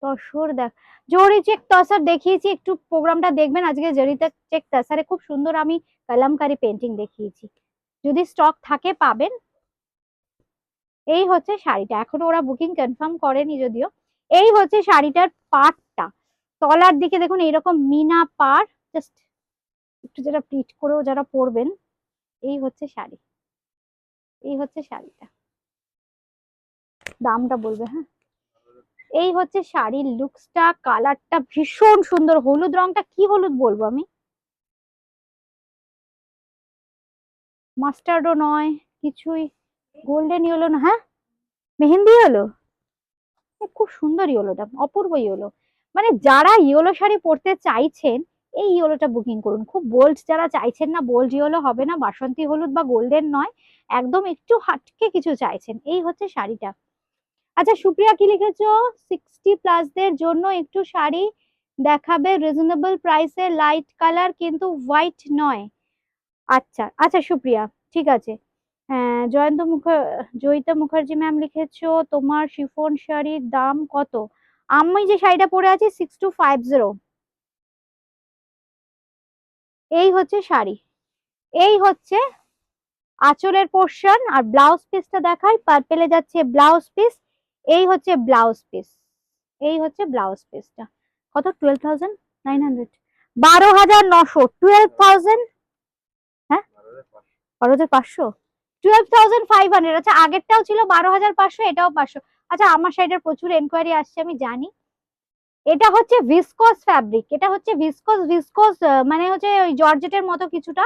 তসর দেখ, জরি চেক তসর দেখিয়েছি, একটু প্রোগ্রামটা দেখবেন আজকে। জরিতে চেক তসরে খুব সুন্দর আমি কলমকারী পেন্টিং দেখিয়েছি, যদি স্টক থাকে পাবেন। এই হচ্ছে শাড়িটা, এখনো ওরা বুকিং কনফার্ম করেনি যদিও। এই হচ্ছে শাড়িটার পাড়টা, তলার দিকে দেখুন এইরকম মিনা পাড়, জাস্ট একটু যারা প্লিট করেও যারা পরবেন। এই হচ্ছে শাড়ি, এই হচ্ছে শাড়িটা, দামটা বলবে হ্যাঁ। এই হচ্ছে শাড়ির লুকসটা, কালারটা ভীষণ সুন্দর, হলুদ রংটা কি হলুদ বলবো আমি, মাস্টার্ডও নয় কিছুই, গোল্ডেন ইয়েলো না, হ্যাঁ মেহেন্দি ইয়েলো, খুব সুন্দর ইয়েলোটা, অপূর্ব ইয়েলো। মানে যারা ইয়েলো শাড়ি পরতে চাইছেন এই ইয়েলোটা বুকিং করুন। খুব বোল্ড যারা চাইছেন না, বোল্ড ইয়েলো হবে না, বাসন্তী হলুদ বা গোল্ডেন নয়, একদম একটু হাটকে কিছু চাইছেন, এই হচ্ছে শাড়িটা। আচ্ছা সুপ্রিয়া কি লিখেছো, 60+ দের জন্য একটু শাড়ি দেখাবে রিজনেবল প্রাইসে, লাইট কালার কিন্তু হোয়াইট নয়। আচ্ছা আচ্ছা সুপ্রিয়া, ঠিক আছে। হ্যাঁ জয়িতা মুখার্জি ম্যাম লিখেছো তোমার শিফন শাড়ির দাম কত। আমি যে শাড়িটা পরে আছি 6250। এই হচ্ছে শাড়ি, এই হচ্ছে আঁচলের পোর্শন, আর ব্লাউজ পিসটা দেখাই, পার্পেলে যাচ্ছে ব্লাউজ পিস। এই হচ্ছে ব্লাউজ পিস, এই হচ্ছে ব্লাউজ পিসটা। কত, 12,900, 12,900, 12,000, হ্যাঁ 12,500, 12,500। আচ্ছা আগেরটাও ছিল 12,500, এটাও 500। আচ্ছা আমার সাইডের প্রচুর এনকোয়ারি আসছে আমি জানি। এটা হচ্ছে ভিসকোস ফ্যাব্রিক, এটা হচ্ছে ভিসকোস, ভিসকোস মানে হচ্ছে ওই জর্জেটের মতো কিছুটা।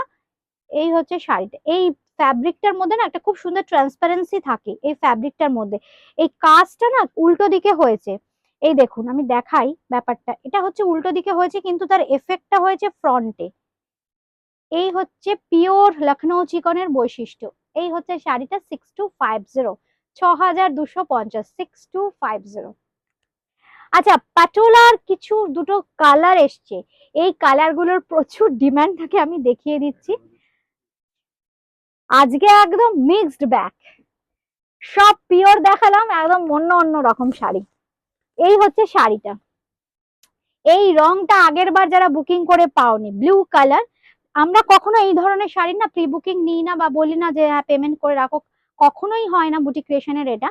এই হচ্ছে শাড়িটা, এই ফ্যাব্রিকটার মধ্যে না একটা খুব সুন্দর ট্রান্সপারেন্সি থাকে এই ফ্যাব্রিকটার মধ্যে। এই কাজটা না উল্টো দিকে হয়েছে, এই দেখুন আমি দেখাই ব্যাপারটা, এটা হচ্ছে উল্টো দিকে হয়েছে কিন্তু তার এফেক্টটা হয়েছে ফ্রন্টে। এই হচ্ছে পিওর লখনৌ চিকনের বৈশিষ্ট্য। এই হচ্ছে শাড়িটা 6250, 6,250, 6250। আচ্ছা পাটোলার কিছু দুটো কালার এসছে, এই কালার গুলোর প্রচুর ডিমান্ড থাকে, আমি দেখিয়ে দিচ্ছি। আজকে একদম মিক্সড ব্যাগ, সব পিওর দেখালাম, একদম অন্য অন্য রকম শাড়ি। এই হচ্ছে শাড়িটা, এই রংটা আগের বার যারা বুকিং করে পাওনি, ব্লু কালার। আমরা কখনো এই ধরনের শাড়ি না প্রি বুকিং নিই না, বা বলি না যে হ্যাঁ পেমেন্ট করে রাখো, কখনোই হয় না বুটিক ক্রিয়েশনের এটা।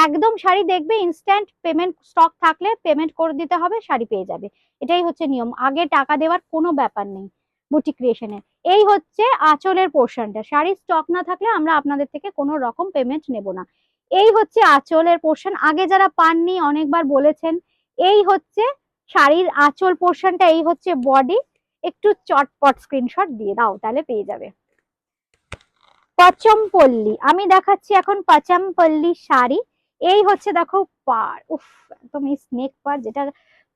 একদম শাড়ি দেখবে ইনস্ট্যান্ট পেমেন্ট, স্টক থাকলে পেমেন্ট করে দিতে হবে, শাড়ি পেয়ে যাবে, এটাই হচ্ছে নিয়ম, আগে টাকা দেওয়ার কোনো ব্যাপার নেই বুটিক ক্রিয়েশনের। এই হচ্ছে আঁচলের পোর্শনটা, শাড়ির স্টক না থাকলে আমরা আপনাদের থেকে কোনো রকম পেমেন্ট নেব না। এই হচ্ছে আঁচলের পোর্শন, আগে যারা পাননি অনেকবার বলেছেন। এই হচ্ছে শাড়ির আঁচল পোর্শনটা, এই হচ্ছে বডি। একটু চটপট স্ক্রিনশট দিয়ে দাও তাহলে পেয়ে যাবে। পচমপল্লী আমি দেখাচ্ছি এখন, পচমপল্লী শাড়ি। এই হচ্ছে দেখো পার, উফ একদম এই স্নেক পার, যেটা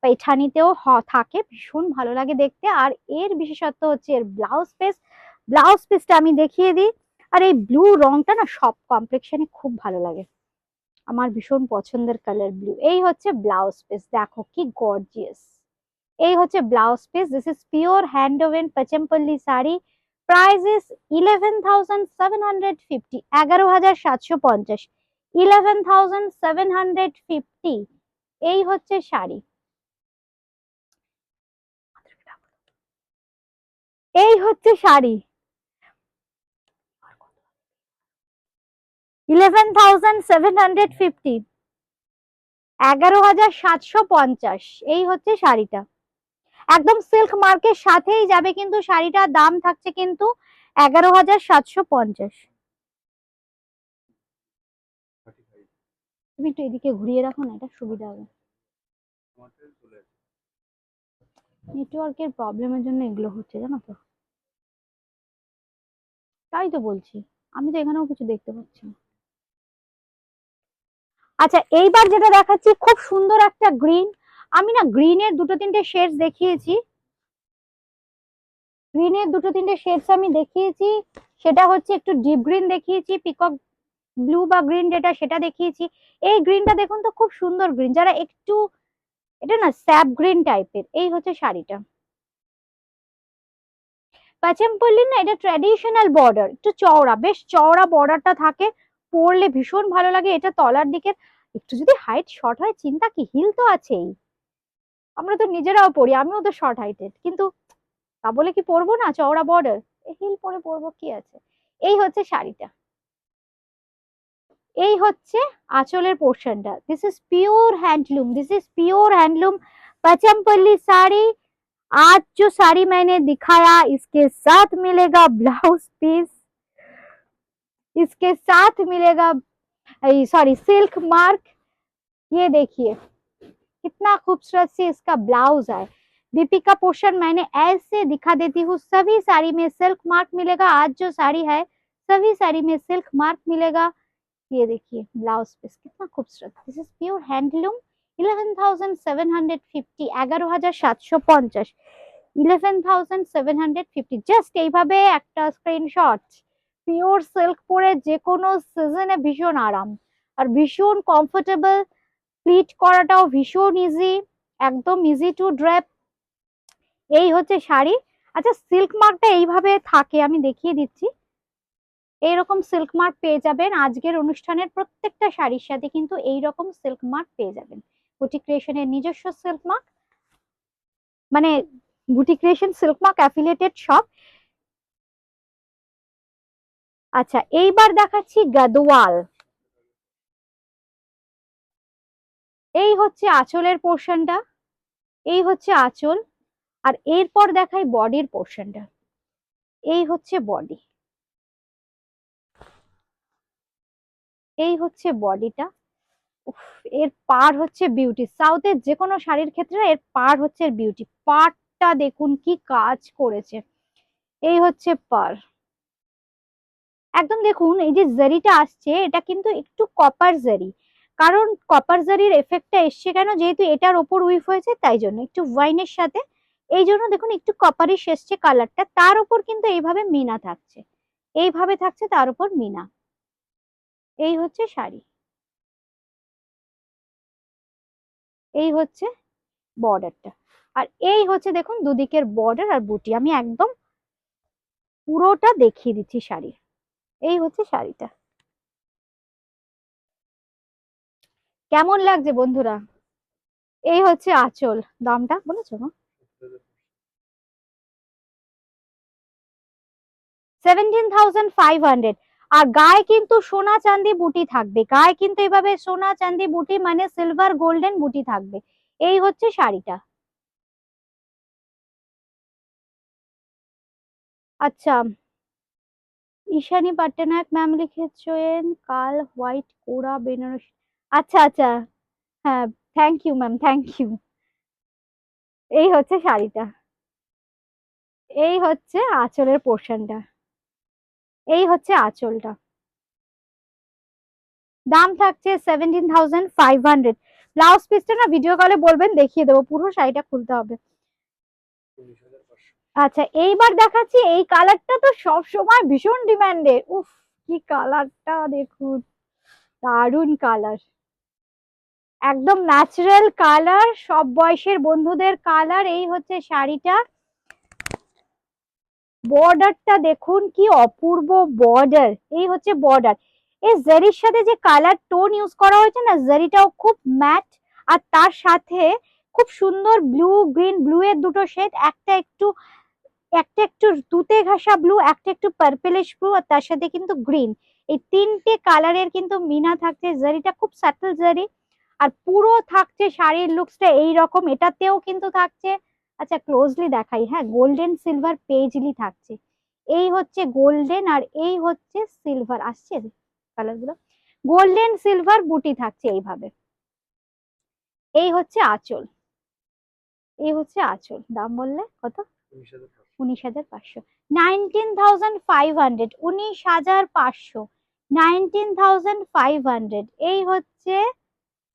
পেঠানিতেও থাকে, ভীষণ ভালো লাগে দেখতে। আর এর বিশেষত্ব হচ্ছে এর ব্লাউজ পিস, ব্লাউজ পিসটা আমি দেখিয়ে দিই। আর এই ব্লু রংটা না সব কমপ্লেক্সনে খুব ভালো লাগে, আমার ভীষণ পছন্দের কালার ব্লু। এই হচ্ছে ব্লাউজ পিস, দেখো কি গর্জিয়াস। এই হচ্ছে blouse piece, this is pure hand woven Pochampally sari. Price is 11,750, 11,750, 11,750। এই হচ্ছে শাড়ি, এই হচ্ছে শাড়ি, 11,750, 11,750। এই হচ্ছে শাড়িটা, একদম সিল্ক মার্কের সাথেই যাবে, কিন্তু শাড়িটার দাম থাকছে কিন্তু 11,750। তুমি একটু এদিকে ঘুরিয়ে রাখো না, এটা সুবিধা হবে, নেটওয়ার্কের প্রবলেমের জন্য এগুলো হচ্ছে জানো তো, তাই তো বলছি, আমি তো এখানেও কিছু দেখতে পাচ্ছি না। আচ্ছা এইবার যেটা দেখাচ্ছি খুব সুন্দর একটা গ্রিন, আমি না গ্রিনের দুটো তিনটে শেডস দেখিয়েছি, গ্রিনের দুটো তিনটে শেডস আমি দেখিয়েছি। সেটা হচ্ছে একটু ডিপ গ্রিন দেখিয়েছি, পিকক ব্লু বা গ্রিন যেটা সেটা দেখিয়েছি। এই গ্রিনটা দেখুন তো খুব সুন্দর গ্রিন, যারা একটু এটা না স্যাপ গ্রিন টাইপের। এই হচ্ছে শাড়িটা, পাচেমপল্লি না এটা ট্র্যাডিশনাল বর্ডার, একটু চওড়া, বেশ চওড়া বর্ডারটা থাকে, পরলে ভীষণ ভালো লাগে। এটা তলার দিকে একটু যদি হাইট শর্ট হয় চিন্তা কি, হিল তো আছেই, আমরা তো নিজেরাও পরি, আমিও তো শর্ট হাইটের, কিন্তু তা বলে কি পরবো না, চওড়া বর্ডার হিল পরে পরবো কি আছে। এই হচ্ছে শাড়িটা, এই হচ্ছে আঁচলের পোর্শনটা। This is pure handloom, this is pure handloom Pochampally sari. आज जो साड़ी मैंने दिखाया इसके साथ मिलेगा ब्लाउज पीस, इसके साथ मिलेगा सॉरी सिल्क मार्क। ये देखिए कितना खूबसूरत से इसका ब्लाउज है। बीपी का पोर्शन मैंने ऐसे दिखा देती हूँ, सभी साड़ी में सिल्क मार्क मिलेगा। आज जो साड़ी है सभी साड़ी में सिल्क मार्क मिलेगा। ये देखिए ब्लाउज पीस कितना खूबसूरत, this is pure handloom. 11,750, 11,750, 11,750 just এইভাবে একটা স্ক্রিনশট। পিওর সিল্ক পরে যে কোনো সিজনে ভীষণ আরাম আর ভীষণ কমফোর্টেবল, প্লিট করাটাও ভীষণ ইজি, একদম ইজি টু ড্রেপ। এই হচ্ছে শাড়ি। আচ্ছা সিল্ক মার্কটা এইভাবে থাকে, আমি দেখিয়ে দিচ্ছি। এইরকম সিল্ক মার্ক পেয়ে যাবেন আজকের অনুষ্ঠানের প্রত্যেকটা শাড়ির সাথে, কিন্তু এইরকম সিল্ক মার্ক পেয়ে যাবেন। বুটিক ক্রিয়েশনের নিজস্ব সিল্ক মার্ক, মানে boutique creation silk mark affiliated shop. আচ্ছা এইবার দেখাচ্ছি গাদোয়াল। এই হচ্ছে আঁচলের পোর্শনটা, এই হচ্ছে আঁচল, আর এরপর দেখাই বডির পোর্শনটা। এই হচ্ছে বডি, এই হচ্ছে বডিটা। এর পার হচ্ছে বিউটি, সাউথের যে কোনো শাড়ির ক্ষেত্রে এর পার হচ্ছে বিউটি। পাড়টা দেখুন কি কাজ করেছে, এই হচ্ছে পার। একদম দেখুন এই যে জারিটা আসছে এটা কিন্তু একটু কপার জারি, কারণ কপার জারির এফেক্টটা এসছে কেন, যেহেতু এটার ওপর উইফ হয়েছে তাই জন্য একটু ওয়াইনের সাথে, এই জন্য দেখুন একটু কপারিশ এসছে কালারটা। তার উপর কিন্তু এইভাবে মিনা থাকছে, এইভাবে থাকছে তার উপর মিনা। এই হচ্ছে শাড়ি, এই হচ্ছে বর্ডারটা, আর এই হচ্ছে দেখুন দুদিকের বর্ডার আর বুটি। আমি একদম পুরোটা দেখিয়ে দিচ্ছি শাড়ি। এই হচ্ছে শাড়িটা, কেমন লাগছে বন্ধুরা? এই হচ্ছে আঁচল, দামটা বলেছো না? 17,500। আর গায়ে কিন্তু সোনা চাঁদি বুটি থাকবে, গায়ে কিন্তু এইভাবে সোনা চাঁদি বুটি মানে সিলভার গোল্ডেন বুটি থাকবে। এই হচ্ছে শাড়িটা। আচ্ছা ঈশানী পট্টনায়ক ম্যাম লিখেছেন কাল হোয়াইট কোরা বেনারসি। আচ্ছা আচ্ছা, হ্যাঁ thank you ma'am, thank you. এই হচ্ছে শাড়িটা, এই হচ্ছে আঁচলের পোর্শনটা, এই হচ্ছে আঁচলটা। দাম থাকছে 17,500। ব্লাউজ পিসটা না ভিডিও কলে বলবেন দেখিয়ে দেবো, পুরো শাড়িটা খুলতে হবে। আচ্ছা এইবার দেখাচ্ছি এই কালারটা তো সব সময় ভীষণ ডিমান্ডেড। উফ কি কালারটা দেখুন, দারুন কালার, একদম ন্যাচারাল কালার, সব বয়সের বন্ধুদের কালার। এই হচ্ছে শাড়িটা, বর্ডারটা দেখুন কি অপূর্ব বর্ডার, এই হচ্ছে বর্ডার। এই জারির সাথে যে কালার টোন ইউজ করা হয়েছে না, জারিটাও খুব ম্যাট, আর তার সাথে খুব সুন্দর ব্লু গ্রিন, ব্লু এর দুটো শেড, একটা একটু তুতে ঘাসা ব্লু, একটা একটু পার্পেলিশ ব্লু, আর তার সাথে কিন্তু গ্রিন। এই তিনটে কালারের কিন্তু মিনা থাকছে, জারিটা খুব সাটল জারি, আর পুরো থাকছে শাড়ির লুকসটা এইরকম। এটাতেও কিন্তু থাকছে, আচ্ছা ক্লোজলি দেখাই, হ্যাঁ গোল্ডেন সিলভার পেজলি থাকছে। এই হচ্ছে গোল্ডেন আর এই হচ্ছে সিলভার, আসছে কালার গুলো, গোল্ডেন সিলভার বুটি থাকছে এইভাবে। এই হচ্ছে আঁচল, এই হচ্ছে আঁচল। দাম বললে কত? 19,500। 19,500, 19,500, 19,500। এই হচ্ছে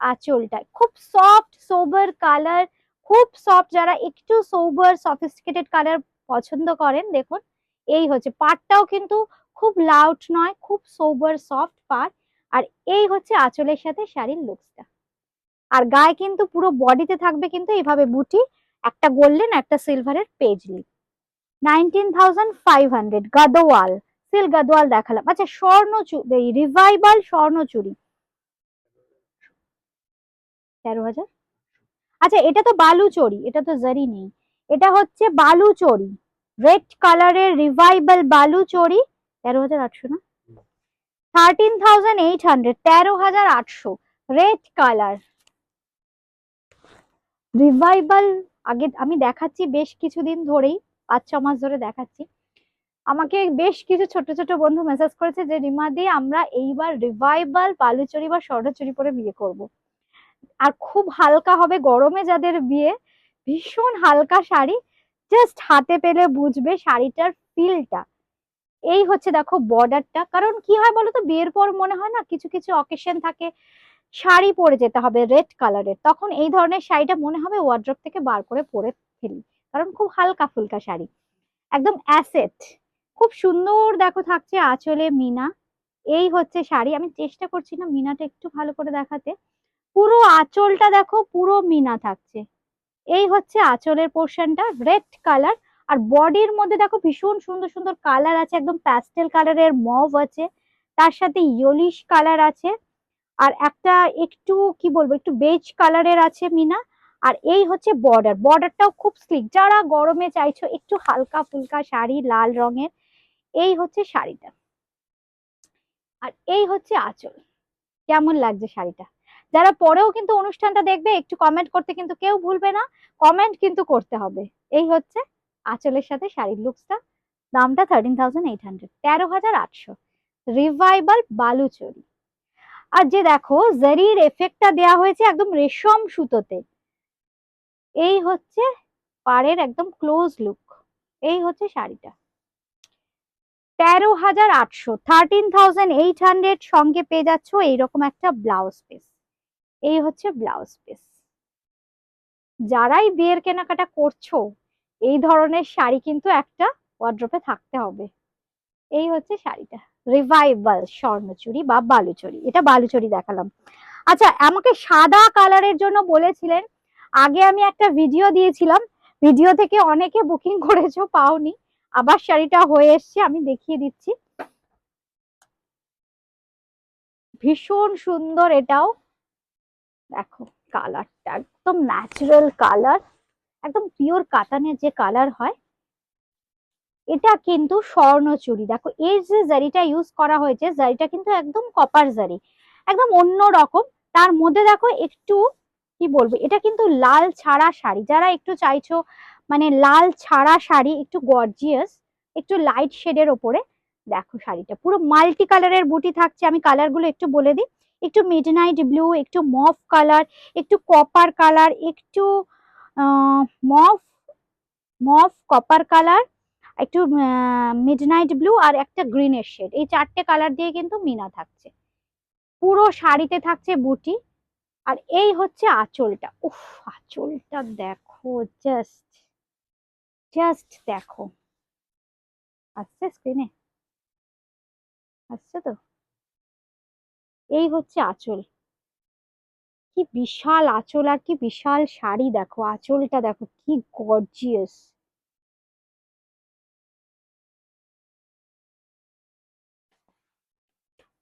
আঁচলটা, খুব সফট সোবার কালার, খুব সফট, যারা একটু সোবার সফিস্টিকেটেড কালার পছন্দ করেন দেখুন। এই হচ্ছে পাড়টাও কিন্তু খুব লাউড নয়, খুব সোবার সফট পাড়। আর এই হচ্ছে আঁচলের সাথে শাড়ির লুকসটা। আর গায়ে কিন্তু পুরো বডিতে থাকবে কিন্তু এইভাবে বুটি, একটা গোল্ডেন একটা সিলভারের পেজলি। 19,500 গাদোয়াল, সিল্ক গাদোয়াল দেখালাম। আচ্ছা স্বর্ণ চুড়ি, রিভাইভাল স্বর্ণ চুড়ি 13,000। আচ্ছা এটা তো বালুচরি, এটা তো জারি নেই, এটা হচ্ছে বালুচরি, রেড কালারের রিভাইভাল বালুচরি 13,800 না, 13,800, 13,800, রেড কালার রিভাইভাল। আগে আমি দেখাচ্ছি বেশ কিছুদিন ধরেই, 5-6 মাস ধরে দেখাচ্ছি। আমাকে বেশ কিছু ছোট ছোট বন্ধু মেসেজ করেছে যে রিমা দি আমরা এইবার রিভাইভাল বালুচরি বা স্বর্ণচুরি পরে বিয়ে করব। আর খুব হালকা হবে, গরমে যাদের বিয়ে, ভীষণ হালকা শাড়ি, জাস্ট হাতে পেলে বুঝবে শাড়িটার ফিলটা। এই হচ্ছে দেখো বর্ডারটা, কারণ কি হয় বলো তো, বিয়ের পর মনে হয় না কিছু কিছু অকেশন থাকে শাড়ি পরে যেতে হবে রেড কালারের, তখন এই ধরনের শাড়িটা মনে হবে ওয়ার্ড্রপ থেকে বার করে পরে ফেলি, কারণ খুব হালকা ফুলকা শাড়ি, একদম অ্যাসেট। খুব সুন্দর দেখো থাকছে আঁচলে মিনা। এই হচ্ছে শাড়ি, আমি চেষ্টা করছি না মিনাটা একটু ভালো করে দেখাতে, পুরো আঁচলটা দেখো পুরো মিনা থাকছে। এই হচ্ছে আঁচলের পোর্শনটা, রেড কালার। আর বডির মধ্যে দেখো ভীষণ সুন্দর সুন্দর কালার আছে, একদম প্যাস্টেল কালারের মভ আছে, তার সাথে ইয়েলিশ কালার আছে, আর একটা একটু কি বলবো একটু বেজ কালারের আছে মিনা। আর এই হচ্ছে বর্ডার, বর্ডারটাও খুব স্লিক, যারা গরমে চাইছো একটু হালকা ফুলকা শাড়ি লাল রঙের, এই হচ্ছে শাড়িটা। আর এই হচ্ছে আঁচল। কেমন লাগছে শাড়িটা? যারা পরেও কিন্তু অনুষ্ঠানটা দেখবে একটু কমেন্ট করতে কিন্তু কেউ ভুলবে না, কমেন্ট কিন্তু করতে হবে। এই হচ্ছে আঁচলের সাথে শাড়ির লুকসটা। দামটা 13,800, 13,800, রিভাইভাল বালুচরি। আর যে দেখো জারির এফেক্টটা দেয়া হয়েছে একদম রেশম সুতোতে। এই হচ্ছে পাড়ের একদম ক্লোজ লুক। এই হচ্ছে শাড়িটা 13,800, 13,800, সঙ্গে পেয়ে যাচ্ছ এইরকম একটা ব্লাউজ পিস। এই হচ্ছে ব্লাউজ পিস। যারাই বিয়ের কেনাকাটা করছো এই ধরনের শাড়ি কিন্তু একটা ওয়ার্ড্রোপে থাকতে হবে। এই হচ্ছে শাড়িটা, রিভাইভাল স্বর্ণচুরি বা বালুচরি, এটা বালুচরি দেখালাম। আচ্ছা আমাকে সাদা কালারের জন্য বলেছিলেন, আগে আমি একটা ভিডিও দিয়েছিলাম, ভিডিও থেকে অনেকে বুকিং করেছো পাওনি, আবার শাড়িটা হয়ে এসছে, আমি দেখিয়ে দিচ্ছি। ভীষণ সুন্দর এটাও, দেখো কালারটা একদম ন্যাচারাল কালার, একদম পিওর কাতানের যে কালার হয়। এটা কিন্তু স্বর্ণচুরি, দেখো এই যে জারিটা ইউজ করা হয়েছে, জারিটা কিন্তু একদম কপার জারি, একদম অন্য রকম। তার মধ্যে দেখো একটু কি বলবো, এটা কিন্তু লাল ছাড়া শাড়ি, যারা একটু চাইছো মানে লাল ছাড়া শাড়ি একটু গর্জিয়াস, একটু লাইট শেডের ওপরে, দেখো শাড়িটা পুরো মাল্টি কালারের বুটি থাকছে। আমি কালার গুলো একটু বলে দিই, একটু মিডনাইট ব্লু, একটু মফ কালার, একটু কপার কালার, একটু মফ মফ কপার কালার, একটু মিডনাইট ব্লু, আর একটা গ্রিনের শেড, এই 4টে কালার দিয়ে কিন্তু মিনা থাকছে। পুরো শাড়িতে থাকছে বুটি। আর এই হচ্ছে আঁচলটা, উফ আঁচলটা দেখো, জাস্ট জাস্ট দেখো, আসছে স্ক্রিনে, আসছে তো। এই হচ্ছে আঁচল, কি বিশাল আঁচল আর কি বিশাল শাড়ি, দেখো আঁচলটা দেখো কি গর্জিয়াস।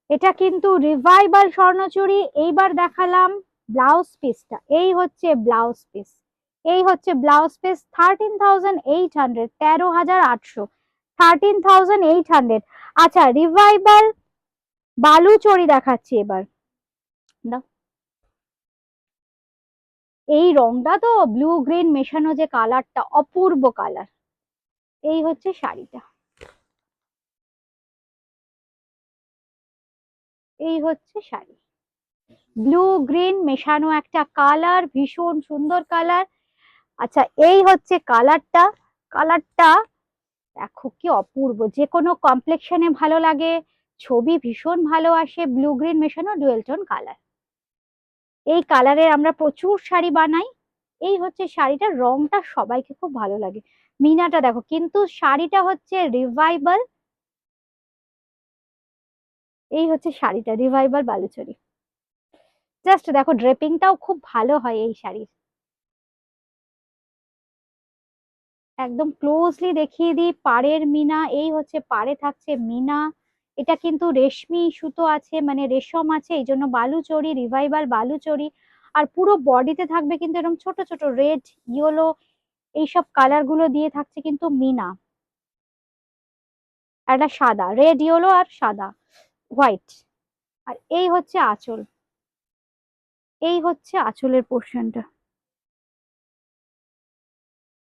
এটা কিন্তু রিভাইভাল স্বর্ণচুরি। এইবার দেখালাম ব্লাউজ পিসটা, এই হচ্ছে ব্লাউজ পিস, এই হচ্ছে ব্লাউজ পিস 13,800, 13,800, 13,800। আচ্ছা রিভাইভাল বালুচরি দেখাচ্ছি এবার, দাও। এই রংটা তো ব্লু গ্রিন মেশানো, যে কালারটা অপূর্ব কালার। এই হচ্ছে শাড়িটা, এই হচ্ছে শাড়ি, ব্লু গ্রিন মেশানো একটা কালার, ভীষণ সুন্দর কালার। আচ্ছা এই হচ্ছে কালারটা, কালারটা দেখো কি অপূর্ব, যে কোনো কমপ্লেক্সনে ভালো লাগে, ছবি ভীষণ ভালো আসে, ব্লু গ্রিন মেশানো ডুয়েল টোন কালার। এই কালারের আমরা প্রচুর শাড়ি বানাই। এই হচ্ছে শাড়িটার রংটা সবাইকে খুব ভালো লাগে, মিনাটা দেখো, কিন্তু শাড়িটা হচ্ছে রিভাইভাল। এই হচ্ছে শাড়িটা রিভাইভাল বালুচরি, জাস্ট দেখো ড্রেপিংটাও খুব ভালো হয় এই শাড়ির। একদম ক্লোজলি দেখিয়ে দিই, পাড়ের মিনা, এই হচ্ছে পাড়ে থাকছে মিনা। এটা কিন্তু রেশমি সুতো আছে, মানে রেশম আছে, এই জন্য বালুচরি, রিভাইভাল বালুচরি। আর পুরো বডিতে থাকবে কিন্তু এরকম ছোট ছোট রেড, ইয়েলো, এইসব কালার গুলো দিয়ে থাকছে কিন্তু মিনা। আর একটা সাদা, রেড ইয়েলো আর সাদা, হোয়াইট। আর এই হচ্ছে আঁচল, এই হচ্ছে আঁচলের পোর্শনটা,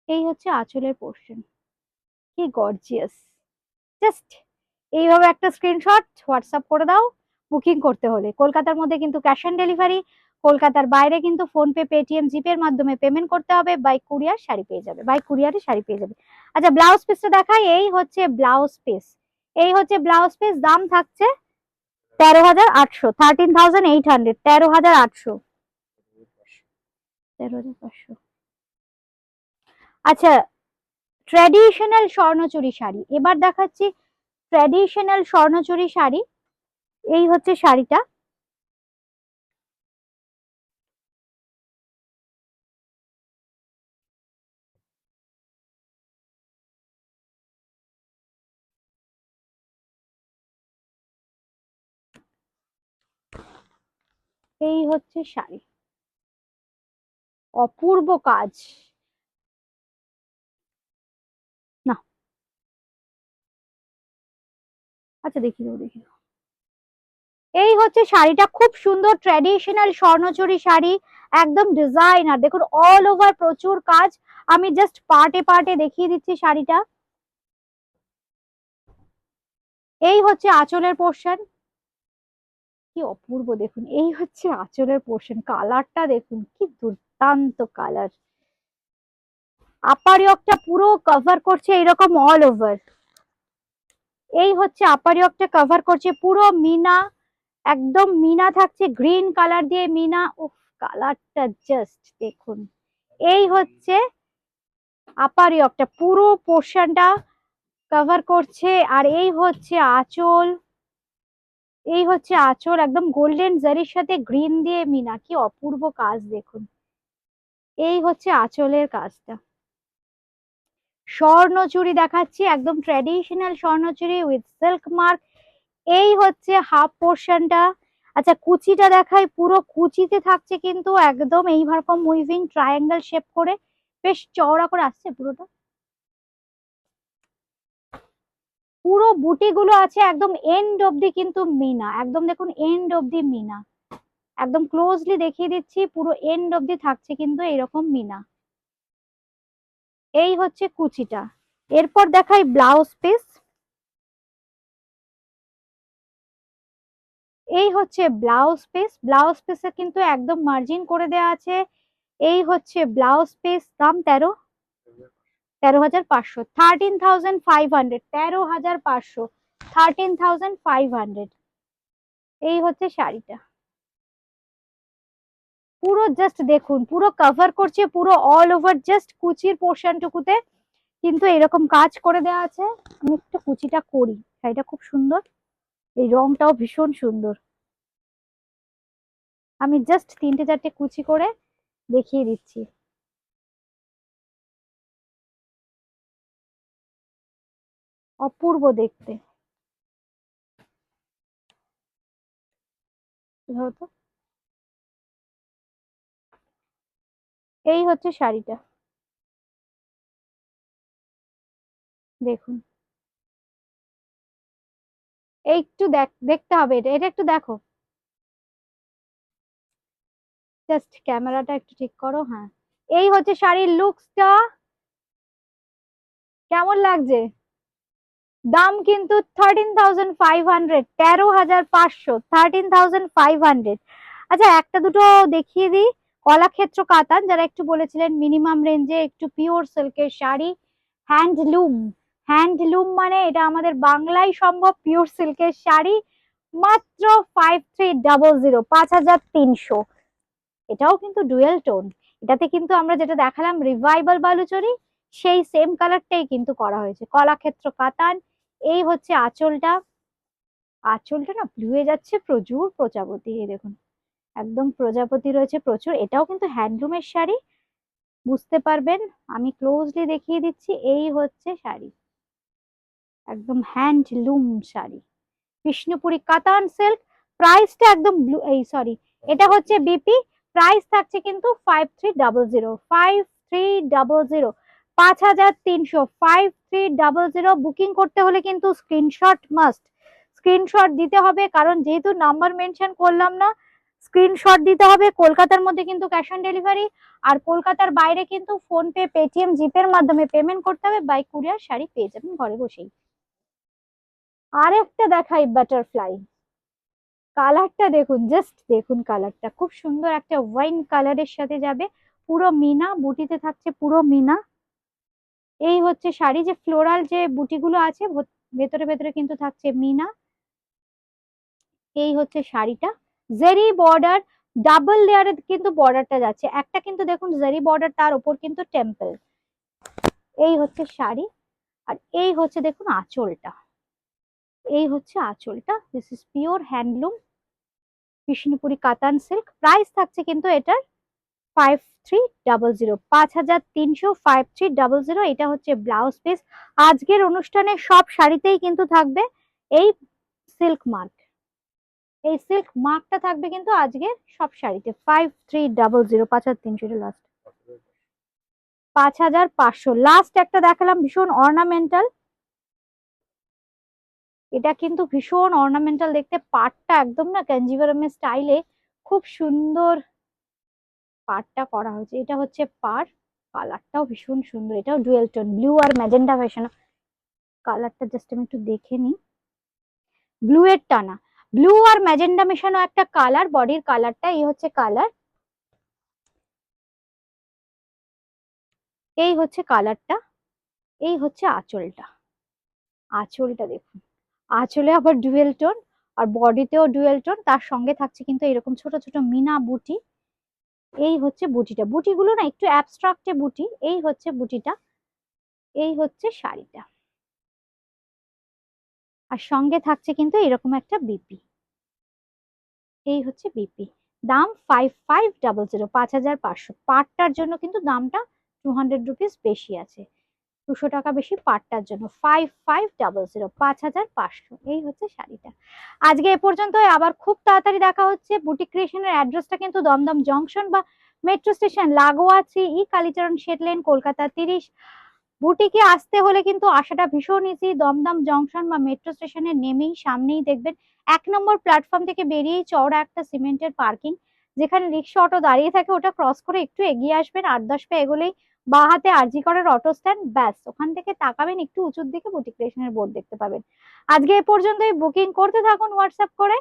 এই হচ্ছে আঁচলের পোর্শন। কি গর্জিয়াস! জাস্ট এইভাবে একটা স্ক্রিনশট হোয়াটসঅ্যাপ করে দাও বুকিং করতে হলে। কলকাতার মধ্যে কিন্তু ক্যাশ অন ডেলিভারি, কলকাতার বাইরে কিন্তু ফোনপে, পেটিএম, জিপে এর মাধ্যমে পেমেন্ট করতে হবে। বাই কুরিয়ার শাড়ি পেয়ে যাবে, বাই কুরিয়ারে শাড়ি পেয়ে যাবে। আচ্ছা, ব্লাউজ পিসটা দেখাই। এই হচ্ছে ব্লাউজ পিস, এই হচ্ছে ব্লাউজ পিস। দাম থাকছে 13,800, 13,800, 13,800, 13,500। আচ্ছা, ট্র্যাডিশনাল স্বর্ণচুরি শাড়ি এবার দেখাচ্ছি। ট্র্যাডিশনাল স্বর্ণচুরি শাড়ি, এই হচ্ছে শাড়িটা। এই হচ্ছে শাড়ি, অপূর্ব কাজ। না, আচ্ছা দেখিয়ে দেবো, দেখিয়ে দেবো। এই হচ্ছে শাড়িটা, খুব সুন্দর ট্র্যাডিশনাল স্বর্ণচুরি শাড়ি, একদম ডিজাইনার। দেখুন অল ওভার প্রচুর কাজ। আমি জাস্ট পার্টে পার্টে দেখিয়ে দিচ্ছি শাড়িটা। এই হচ্ছে আঁচলের পোর্শন, কি অপূর্ব! দেখুন এই হচ্ছে আঁচলের পোর্শন, কালারটা দেখুন কি দুর্দান্ত কালার। আপার ইয়কটা পুরো কভার করছে এরকম অল ওভার। এই হচ্ছে আপার ইয়কটা কভার করছে পুরো মিনা, একদম মিনা থাকছে, গ্রিন কালার দিয়ে মিনা। উফ, কালারটা জাস্ট দেখুন। এই হচ্ছে আপার ইয়কটা, পুরো পোর্শনটা কভার করছে। আর এই হচ্ছে আঁচল, এই হচ্ছে আঁচল, একদম গোল্ডেন জারির সাথে গ্রিন দিয়ে মিনা, কি অপূর্ব কাজ দেখুন। এই হচ্ছে আঁচলের কাজটা। স্বর্ণচুরি দেখাচ্ছি, একদম traditional Swarnachari with silk mark. এই হচ্ছে হাফ পোর্শনটা। আচ্ছা, কুচিটা দেখাই। পুরো কুচিতে থাকছে কিন্তু একদম এইরকম উইভিং ট্রায়াঙ্গেল শেপ করে, বেশ চওড়া করে আসছে পুরোটা। পুরো বুটি গুলো আছে একদম এন্ড অব্দি কিন্তু মিনা, একদম দেখুন এন্ড অব্দি মিনা। একদম ক্লোজলি দেখিয়ে দিচ্ছি, পুরো এন্ড অব্দি থাকছে কিন্তু এরকম মিনা। এই হচ্ছে কুচিটা। এরপর দেখাই ব্লাউজ পিস। এই হচ্ছে ব্লাউজ পিস, ব্লাউজ পিসে কিন্তু একদম মার্জিন করে দেওয়া আছে। এই হচ্ছে ব্লাউজ পিস, দাম 13,500, 13,500, 13,500, 13,500। এই হচ্ছে শাড়িটা, পুরো জাস্ট দেখুন, পুরো কভার করছে পুরো অল ওভার, জাস্ট কুচির পোর্শনটুকুতে কিন্তু এরকম কাজ করে দেওয়া আছে। আমি একটু কুচিটা করি, শাড়িটা খুব সুন্দর, এই রংটাও ভীষণ সুন্দর। আমি জাস্ট 3টে 4টে কুচি করে দেখিয়ে দিচ্ছি। অপূর্ব দেখতে। ধরো তো, এই হচ্ছে শাড়িটা, দেখুন। এই একটু দেখতে হবে, এটা এটা একটু দেখো, জাস্ট ক্যামেরাটা একটু ঠিক করো, হ্যাঁ। এই হচ্ছে শাড়ির লুকসটা, কেমন লাগছে? দাম কিন্তু 13,500, 13,500, 13,500। আচ্ছা, একটা দুটো দেখিয়ে দিই। কলাক্ষেত্র কাতান, যারা একটু বলেছিলেন মিনিমাম রেঞ্জে একটু পিওর সিল্কের শাড়ি, হ্যান্ডলুম। হ্যান্ডলুম মানে এটা আমাদের বাংলায় সম্ভব, পিওর সিল্কের শাড়ি মাত্র 5300, 5,300। এটাও কিন্তু ডুয়েল টোন। এটাতে কিন্তু আমরা যেটা দেখালাম রিভাইভাল বালুচরি, সেই সেম কালারটাই কিন্তু করা হয়েছে, কলাক্ষেত্র কাতান। এই হচ্ছে আঁচলটা, আঁচলটা না ব্লুয়ে যাচ্ছে, প্রচুর প্রজাপতি, এই দেখুন একদম প্রজাপতি রয়েছে প্রচুর। এটাও কিন্তু হ্যান্ডলুমের শাড়ি, বুঝতে পারবেন। আমি ক্লোজলি দেখিয়ে দিচ্ছি, এই হচ্ছে শাড়ি, একদম হ্যান্ডলুম শাড়ি, বিষ্ণুপুরি কাতান সিল্ক। প্রাইসটা একদম ব্লু, এই সরি, এটা হচ্ছে বিপি। প্রাইস থাকছে কিন্তু 5300, 5300, 5300, 5300। বুকিং করতে হলে কিন্তু স্ক্রিনশট মাস্ট, স্ক্রিনশট দিতে হবে, কারণ যেহেতু নাম্বার মেনশন করলাম না, স্ক্রিনশট দিতে হবে। কলকাতার মধ্যে কিন্তু ক্যাশ অন ডেলিভারি, আর কলকাতার বাইরে কিন্তু ফোন পে, পেটিএম, জিপের মাধ্যমে পেমেন্ট করতে হবে। বাই কুরিয়ার শাড়ি পেয়ে যাবেন ঘরে বসেই। আর একটা দেখাই বাটারফ্লাই, কালারটা দেখুন, জাস্ট দেখুন কালারটা, খুব সুন্দর একটা ওয়াইন কালারের সাথে যাবে। পুরো মিনা বুটিতে থাকছে, পুরো মিনা। এই হচ্ছে শাড়ি, যে ফ্লোরাল যে বুটিগুলো আছে ভেতরে ভেতরে কিন্তু থাকছে মিনা। এই হচ্ছে শাড়িটা, জেরি বর্ডার, ডাবল লেয়ারে কিন্তু বর্ডারটা যাচ্ছে, একটা কিন্তু দেখুন জেরি বর্ডার, তার উপর কিন্তু টেম্পল। এই হচ্ছে শাড়ি, আর এই হচ্ছে দেখুন আঁচলটা, এই হচ্ছে আঁচলটা। This is pure handloom Bishnupuri Katan silk. Price থাকছে কিন্তু এটার 5300, 5300, 5300। এটা হচ্ছে ব্লাউজ পিস। আজকের অনুষ্ঠানে সব শাড়িতেই কিন্তু থাকবে এই সিল্ক মার্ক, এই সিল্ক মার্কটা থাকবে কিন্তু আজকের সব শাড়িতে। 5300, 5300 লাস্ট, 5500। লাস্ট একটা দেখালাম ভীষণ অর্নামেন্টাল, এটা কিন্তু ভীষণ অর্নামেন্টাল দেখতে, পাটটা একদম না কাঞ্জিভারমের স্টাইলে খুব সুন্দর পাড়টা করা হয়েছে। এটা হচ্ছে পাড়, কালারটাও ভীষণ সুন্দর, এটাও ডুয়েল টোন, ব্লু আর ম্যাজেন্ডা মেশানো। কালারটা জাস্ট আমি একটু দেখে নিই, ব্লু এর টানা, ব্লু আর ম্যাজেন্ডা মেশানো একটা কালার, বডির কালারটা এই হচ্ছে কালার, এই হচ্ছে কালারটা। এই হচ্ছে আঁচলটা, আঁচলটা দেখুন, আঁচলে আবার ডুয়েল টোন, আর বডিতেও ডুয়েল টোন, তার সঙ্গে থাকছে কিন্তু এরকম ছোট ছোট মিনা বুটি। এই হচ্ছে বুটিটা, বুটিগুলো না একটু অ্যাবস্ট্রাক্টে বুটি। এই হচ্ছে বুটিটা, এই হচ্ছে শাড়িটা, আর সঙ্গে থাকছে কিন্তু এরকম একটা বিপি। এই হচ্ছে বিপি। দাম 5500, 5500। পাটটার জন্য কিন্তু দামটা 200 রুপিস বেশি আছে, 200 টাকা বেশি পাটটার জন্য। 5500, 5500। এই হচ্ছে শাড়িটা। আজকে এ পর্যন্ত, আবার খুব তাড়াতাড়ি দেখা হচ্ছে। বুটিক ক্রিয়েশনের অ্যাড্রেসটা কিন্তু দমদম জংশন বা মেট্রো স্টেশন লাগোয়া আছে, ই কালীচরণ শেড লেন, কলকাতা 30। বুটিকে আসতে হলে কিন্তু আসাটা ভীষণ ইজি, দমদম জংশন বা মেট্রো স্টেশনে নেমেই সামনেই দেখবেন 1 নম্বর প্ল্যাটফর্ম থেকে বেরিয়েই চওড়া একটা সিমেন্টের পার্কিং, যেখানে রিক্সা অটো দাঁড়িয়ে থাকে, ওটা ক্রস করে একটু এগিয়ে আসবেন, 8-10 পা এগোলেই বাঁ হাতে আরজি করের অটো স্ট্যান্ড, ব্যাস ওখান থেকে তাকাবেন একটু উঁচুর দিকে, বুটিক ক্রিয়েশনের বোর্ড দেখতে পাবেন। আজকে এ পর্যন্তই, বুকিং করতে থাকুন হোয়াটসঅ্যাপ করে।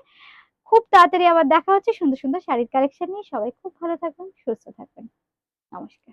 খুব তাড়াতাড়ি আবার দেখা হচ্ছে সুন্দর সুন্দর শাড়ির কালেকশন নিয়ে। সবাই খুব ভালো থাকবেন, সুস্থ থাকবেন, নমস্কার।